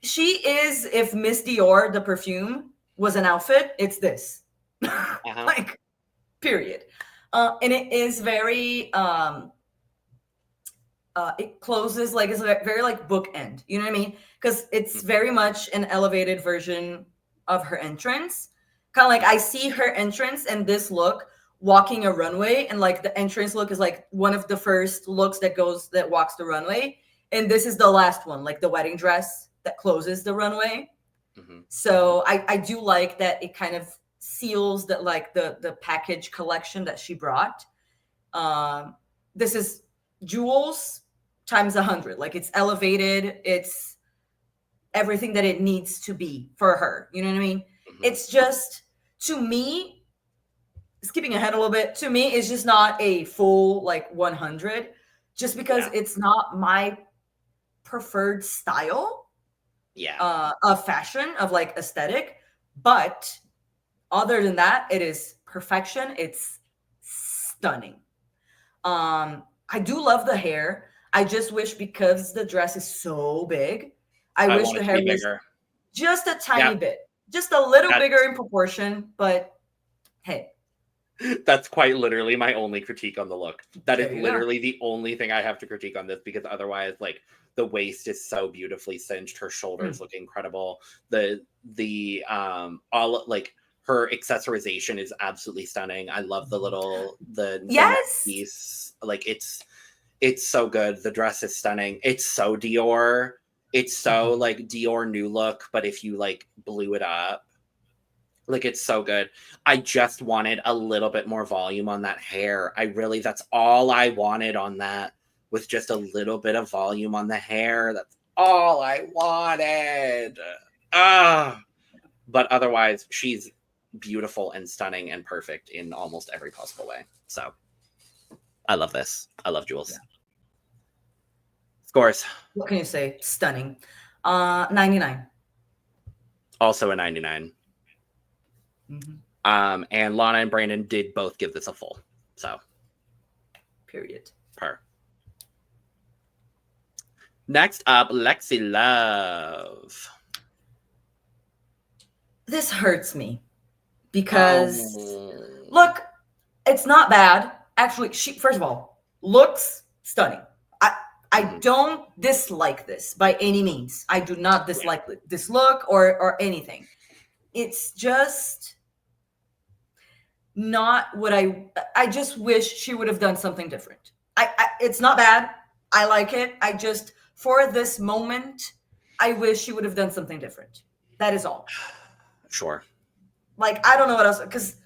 she is, if Miss Dior, the perfume, was an outfit, it's this. Like, period. And it is very, it closes, like, it's very, like, bookend. You know what I mean? Because it's very much an elevated version of her entrance. Kind of like, I see her entrance and this look walking a runway, and, like, the entrance look is, like, one of the first looks that walks the runway. And this is the last one, like the wedding dress that closes the runway. So I do like that it kind of seals that like the package collection that she brought. This is jewels times 100. Like it's elevated. It's everything that it needs to be for her. You know what I mean? Mm-hmm. It's just, to me, skipping ahead a little bit, to me, it's just not a full like 100, just because it's not my preferred style of fashion, of like aesthetic. But other than that, it is perfection. It's stunning. I do love the hair. I just wish, because the dress is so big, I wish the hair was just a tiny bit, just a little bigger in proportion. But hey, that's quite literally my only critique on the look. That is literally the only thing I have to critique on this, because otherwise, like, the waist is so beautifully cinched. Her shoulders look incredible. The all, like, her accessorization is absolutely stunning. I love the piece. Like, it's so good. The dress is stunning. It's so Dior. It's so like Dior new look, but if you like blew it up, like, it's so good. I just wanted a little bit more volume on that hair. That's all I wanted on that, was just a little bit of volume on the hair. That's all I wanted. But otherwise, she's beautiful and stunning and perfect in almost every possible way. So I love this. I love Jules. Yeah. Scores. What can you say? Stunning. 99. Also a 99. Mm-hmm. And Lana and Brandon did both give this a full. So. Period. Next up, Lexi Love. This hurts me because look, it's not bad. Actually, she, first of all, looks stunning. I don't dislike this by any means. I do not dislike this look or anything. It's just not what I just wish she would have done something different. It's not bad. I like it. I just, for this moment, I wish she would have done something different. That is all. Sure. Like, I don't know what else, because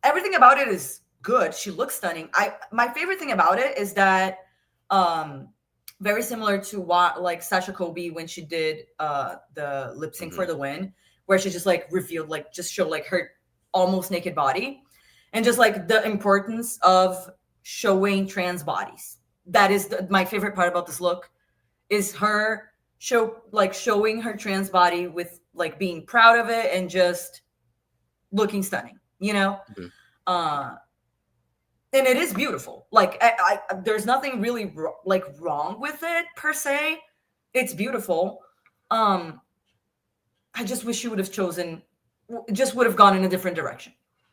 everything about it is good. She looks stunning. My favorite thing about it is that very similar to what, like, Sasha Colby when she did the lip sync for the win, where she just like revealed, like, just showed like her almost naked body, and just like the importance of showing trans bodies. That is my favorite part about this look, is her showing her trans body with like being proud of it and just looking stunning, you know? And it is beautiful. Like, there's nothing really wrong with it per se. It's beautiful. I just wish she would have would have gone in a different direction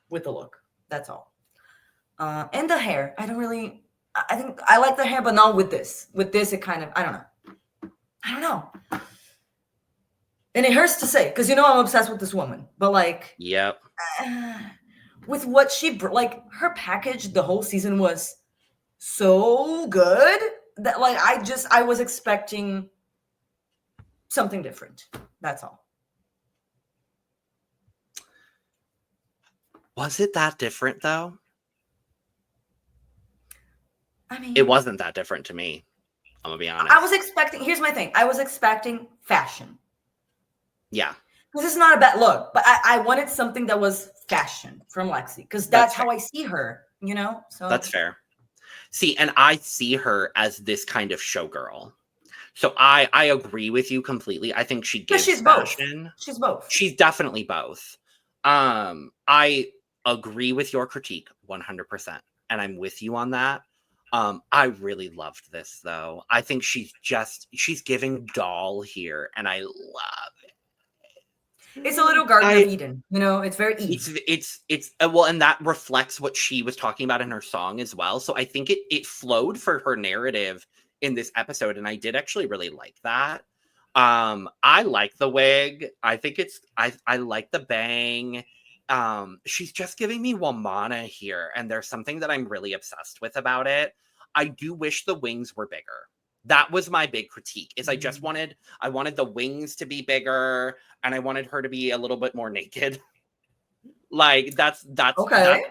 with the look. That's all. And the hair. I think I like the hair, but not with this. With this, it kind of, I don't know. And it hurts to say, because, you know, I'm obsessed with this woman. But, like, yep. With what she, like, her package the whole season was so good that, like, I was expecting something different. That's all. Was it that different, though? I mean, it wasn't that different to me. I'm gonna be honest. Here's my thing. I was expecting fashion. Yeah. Because it's not a bad look, but I wanted something that was fashion from Lexi, because that's how I see her, you know? So that's fair. See, and I see her as this kind of showgirl. So I agree with you completely. I think she gives fashion. Both. She's both. She's definitely both. I agree with your critique 100%. And I'm with you on that. I really loved this, though. I think she's giving doll here, and I love it. It's a little Garden of Eden, you know. It's very easy. It's well, and that reflects what she was talking about in her song as well. So I think it flowed for her narrative in this episode, and I did actually really like that. I like the wig. I think I like the bang. She's just giving me Womana here, and there's something that I'm really obsessed with about it. I do wish the wings were bigger. That was my big critique, is I wanted the wings to be bigger, and I wanted her to be a little bit more naked. Like that's Okay.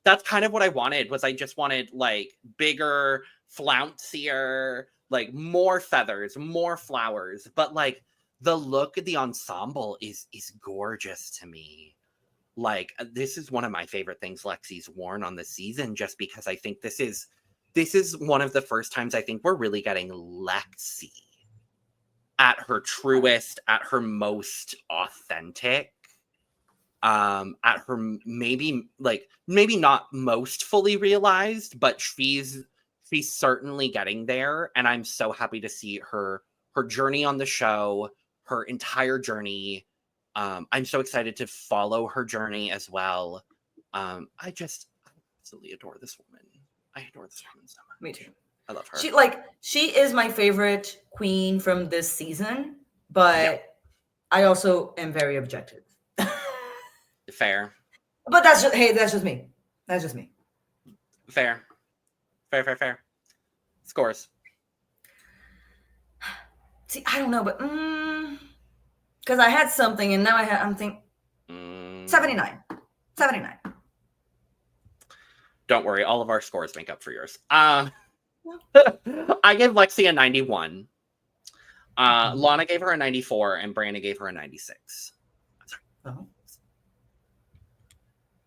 that's kind of what I wanted. Was I just wanted like bigger, flouncier, like more feathers, more flowers. But like the look of the ensemble is gorgeous to me. Like this is one of my favorite things Lexi's worn on the season, just because I think this is one of the first times I think we're really getting Lexi at her truest, at her most authentic, at her maybe not most fully realized, but she's certainly getting there. And I'm so happy to see her journey on the show, her entire journey. I'm so excited to follow her journey as well. I absolutely adore this woman. I adore this woman so much. Me too. I love her. She is my favorite queen from this season, but I also am very objective. Fair. But that's just me. That's just me. Fair. Scores. See, I don't know, but because I had something and now I'm thinking 79. 79. Don't worry, all of our scores make up for yours. I gave Lexi a 91. Lana gave her a 94, and Brandon gave her a 96. Oh.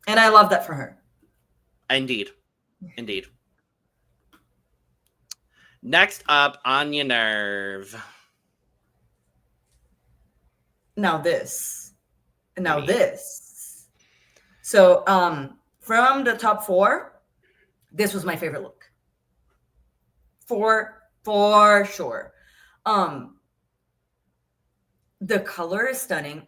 And I love that for her. Indeed. Next up, Onya Nurve. Now this. So, from the top 4, this was my favorite look. For sure. The color is stunning.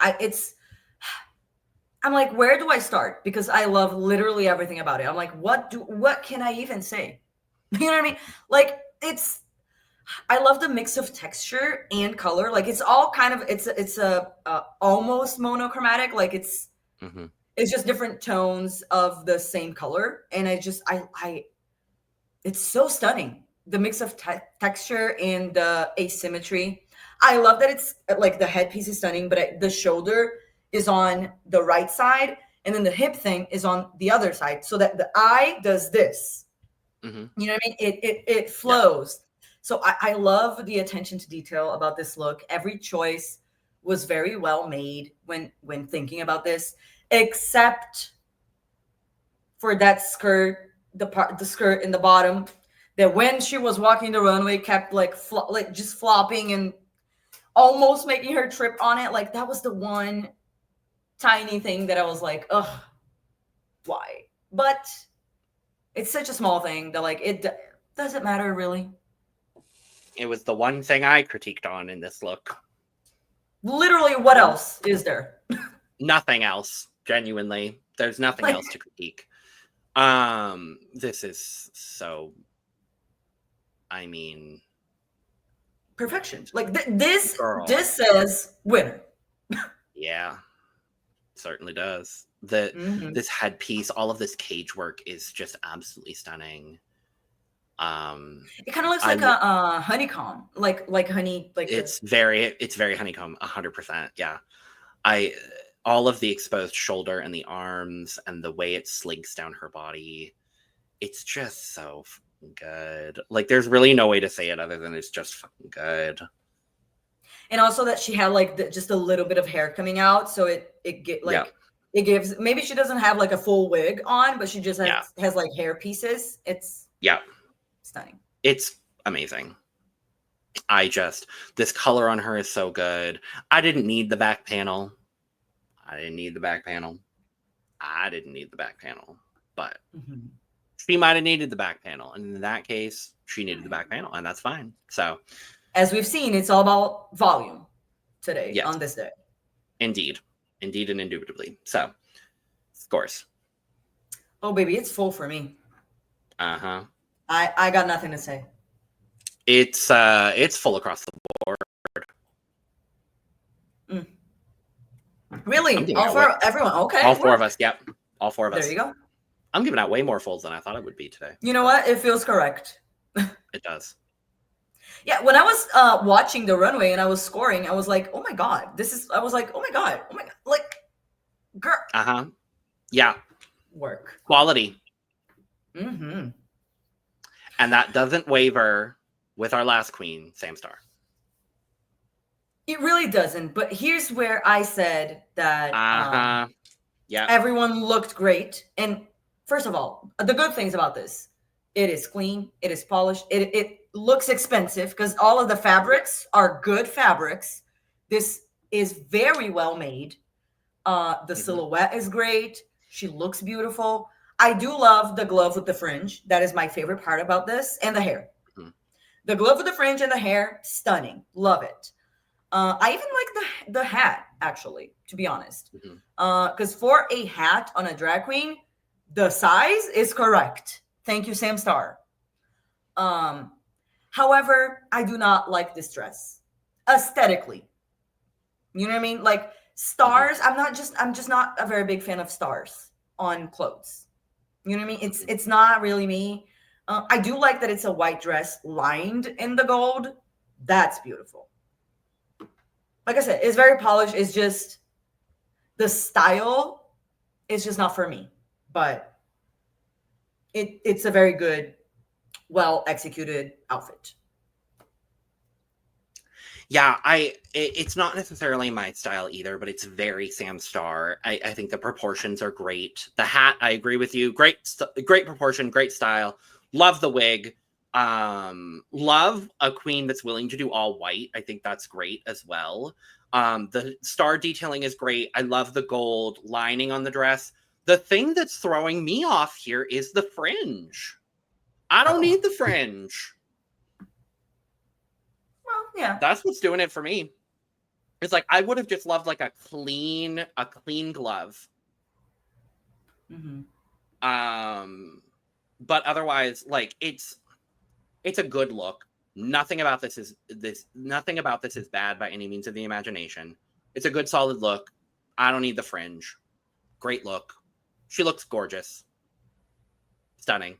I'm like, where do I start? Because I love literally everything about it. I'm like, what can I even say? You know what I mean? Like, I love the mix of texture and color. Like, it's all kind of, it's a almost monochromatic. Like it's just different tones of the same color. And it's so stunning. The mix of texture and the asymmetry. I love that it's like the headpiece is stunning, but the shoulder is on the right side, and then the hip thing is on the other side, so that the eye does this. You know what I mean? It flows. Yeah. So I love the attention to detail about this look. Every choice was very well made when thinking about this, except for that skirt, the skirt in the bottom, that when she was walking the runway kept like just flopping and almost making her trip on it. Like, that was the one tiny thing that I was like, ugh, why? But it's such a small thing that like it doesn't matter really. It was the one thing I critiqued on in this look. Literally, what else is there? Nothing else. Genuinely, there's nothing else to critique. This is so. I mean, perfection. Like this says winner. Yeah, certainly does. This headpiece, all of this cage work is just absolutely stunning. It kind of looks like a honeycomb, like honey. Like it's very honeycomb, 100%. Yeah, all of the exposed shoulder and the arms and the way it slinks down her body, it's just so good. Like, there's really no way to say it other than it's just fucking good. And also that she had like just a little bit of hair coming out, so it gives, maybe she doesn't have like a full wig on, but she just has like hair pieces. It's stunning. It's amazing. This color on her is so good. I didn't need the back panel, but she might have needed the back panel. And in that case, she needed the back panel, and that's fine. So, as we've seen, it's all about volume today on this day. Indeed and indubitably. So, scores. Oh, baby, it's full for me. Uh-huh. I got nothing to say. It's full across the board. Really? All for everyone? Okay. All four of us. Yep. All four of us. There you go. I'm giving out way more fulls than I thought it would be today. You know what? It feels correct. It does. Yeah. When I was watching the runway and I was scoring, I was like, oh my God, I was like, oh my God. Like, girl. Yeah. work. Quality. Mm-hmm. And that doesn't waver with our last queen, Sam Starr. It really doesn't. But here's where I said that everyone looked great. And first of all, the good things about this, it is clean, it is polished, it looks expensive because all of the fabrics are good fabrics. This is very well made. The silhouette is great. She looks beautiful. I do love the glove with the fringe. That is my favorite part about this. And the hair. Mm-hmm. The glove with the fringe and the hair, stunning. Love it. I even like the hat, actually, to be honest. Because for a hat on a drag queen, the size is correct. Thank you, Sam Starr. However, I do not like this dress aesthetically. You know what I mean? Like stars, I'm just not a very big fan of stars on clothes. You know what I mean? It's not really me. I do like that it's a white dress lined in the gold. That's beautiful. Like I said, it's very polished. It's just the style is just not for me. But it's a very good, well executed outfit. Yeah, it's not necessarily my style either, but it's very Sam Starr. I think the proportions are great. The hat, I agree with you. Great proportion, great style. Love the wig. Love a queen that's willing to do all white. I think that's great as well. The star detailing is great. I love the gold lining on the dress. The thing that's throwing me off here is the fringe. I don't need the fringe. Well, yeah. That's what's doing it for me. It's like I would have just loved like a clean glove. Mm-hmm. But otherwise, like it's a good look. Nothing about this is bad by any means of the imagination. It's a good solid look. I don't need the fringe. Great look. She looks gorgeous. Stunning.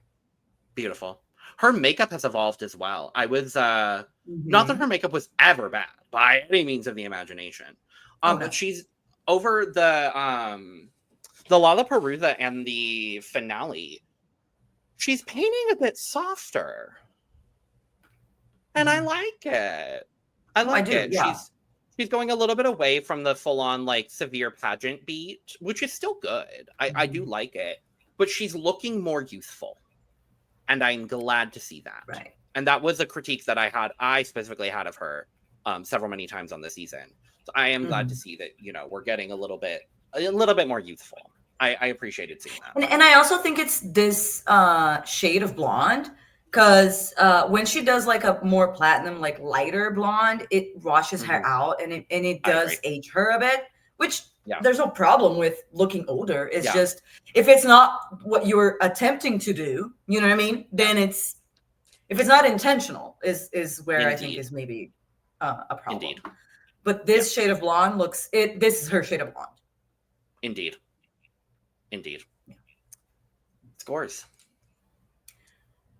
Beautiful. Her makeup has evolved as well. I was not that her makeup was ever bad by any means of the imagination. But she's over the Lollapalooza and the finale. She's painting a bit softer. And I like it. I like it. Yeah. She's going a little bit away from the full-on like severe pageant beat, which is still good. I do like it. But she's looking more youthful. And I'm glad to see that. Right. And that was a critique that I specifically had of her many times on the season. So I am glad to see that, we're getting a little bit more youthful. I appreciated seeing that. And I also think it's this shade of blonde because when she does like a more platinum, like lighter blonde, it washes her out and it does age her a bit, which there's no problem with looking older. It's just, if it's not what you were attempting to do, you know what I mean? Then if it's not intentional is where I think is maybe a problem. Indeed. But this shade of blonde this is her shade of blonde. Indeed. Yeah. Scores.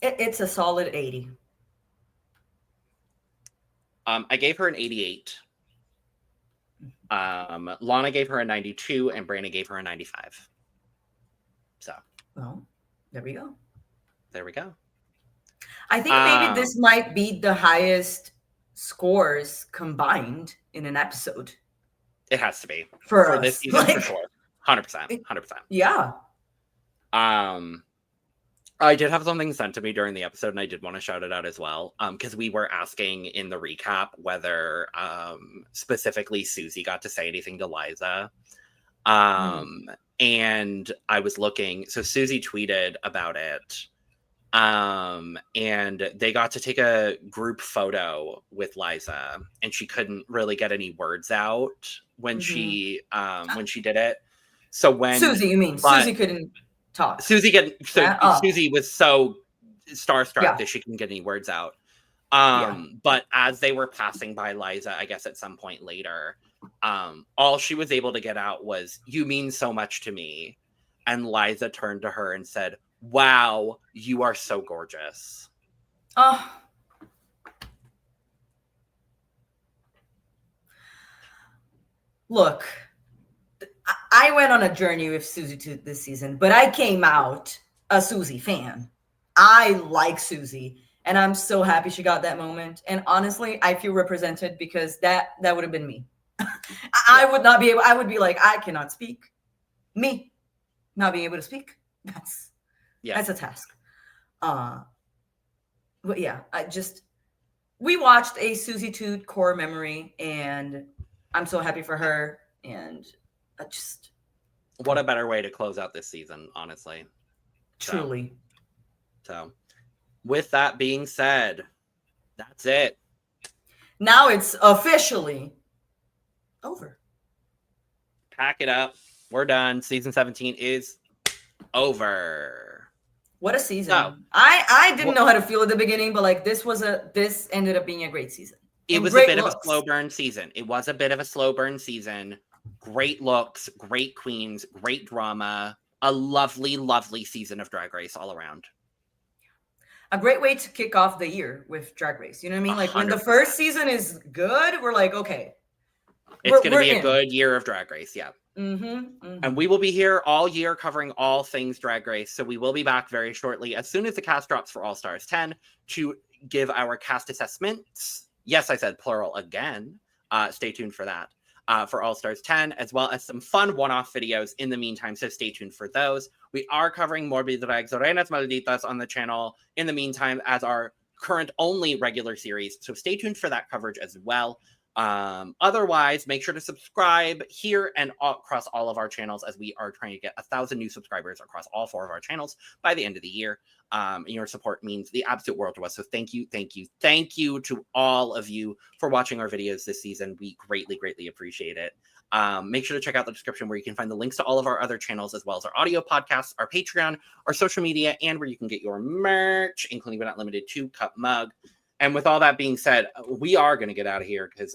It's a solid 80. I gave her an 88. Lana gave her a 92 and Brandon gave her a 95. So. Well, there we go. I think maybe this might be the highest scores combined in an episode. It has to be. For this season, for sure. 100%. Yeah. I did have something sent to me during the episode, and I did want to shout it out as well. Because we were asking in the recap whether specifically Suzie got to say anything to Liza. And I was looking, so Suzie tweeted about it. And they got to take a group photo with Liza, and she couldn't really get any words out when she did it. So when Suzie, you mean Suzie couldn't talk. Suzie was so starstruck that she couldn't get any words out. But as they were passing by Liza, I guess at some point later, all she was able to get out was, "You mean so much to me." And Liza turned to her and said, "Wow, you are so gorgeous." Oh. Look, I went on a journey with Suzie Toot this season, but I came out a Suzie fan. I like Suzie, and I'm so happy she got that moment. And honestly, I feel represented because that would have been me. I would not be able. I would be like, I cannot speak. Me not being able to speak. That's a task. But yeah, we watched a Suzie Toot core memory, and I'm so happy for her. And what a better way to close out this season, honestly. Truly. So with that being said, that's it. Now it's officially over. Pack it up. We're done. Season 17 is over. What a season. So, I didn't know how to feel at the beginning, but like this ended up being a great season. It was a bit of a slow burn season. Great looks, great queens, great drama. A lovely, lovely season of Drag Race all around. A great way to kick off the year with Drag Race. You know what I mean? Like 100%. when the first season is good, we're like, okay. It's going to be a good year of Drag Race, yeah. And we will be here all year covering all things Drag Race. So we will be back very shortly as soon as the cast drops for All Stars 10 to give our cast assessments. Yes, I said plural again. Stay tuned for that. For All Stars 10, as well as some fun one-off videos in the meantime, so stay tuned for those. We are covering More Drags Reinas Malditas on the channel in the meantime as our current only regular series, so stay tuned for that coverage as well. Otherwise, make sure to subscribe here and across all of our channels as we are trying to get 1,000 new subscribers across all 4 of our channels by the end of the year. Your support means the absolute world to us. So thank you to all of you for watching our videos this season. We greatly, greatly appreciate it. Make sure to check out the description where you can find the links to all of our other channels, as well as our audio podcasts, our Patreon, our social media, and where you can get your merch, including but not limited to Cup Mug. And with all that being said, we are going to get out of here because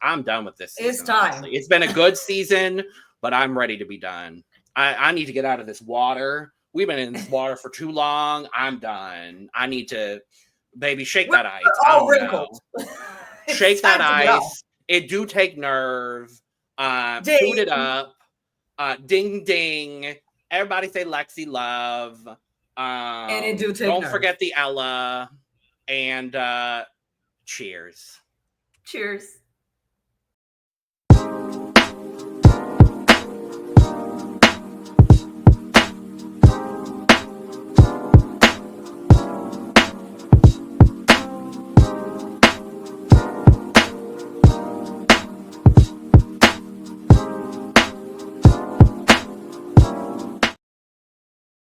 I'm done with this season. It's time. Honestly. It's been a good season, but I'm ready to be done. I need to get out of this water. We've been in this water for too long. I'm done. I need to, baby, shake that ice. Oh, wrinkled. Shake that ice. It do take nerve. Boot it up. Ding, ding. Everybody say Lexi Love. And it do take Don't nerve. forget the Ella. And cheers. Cheers.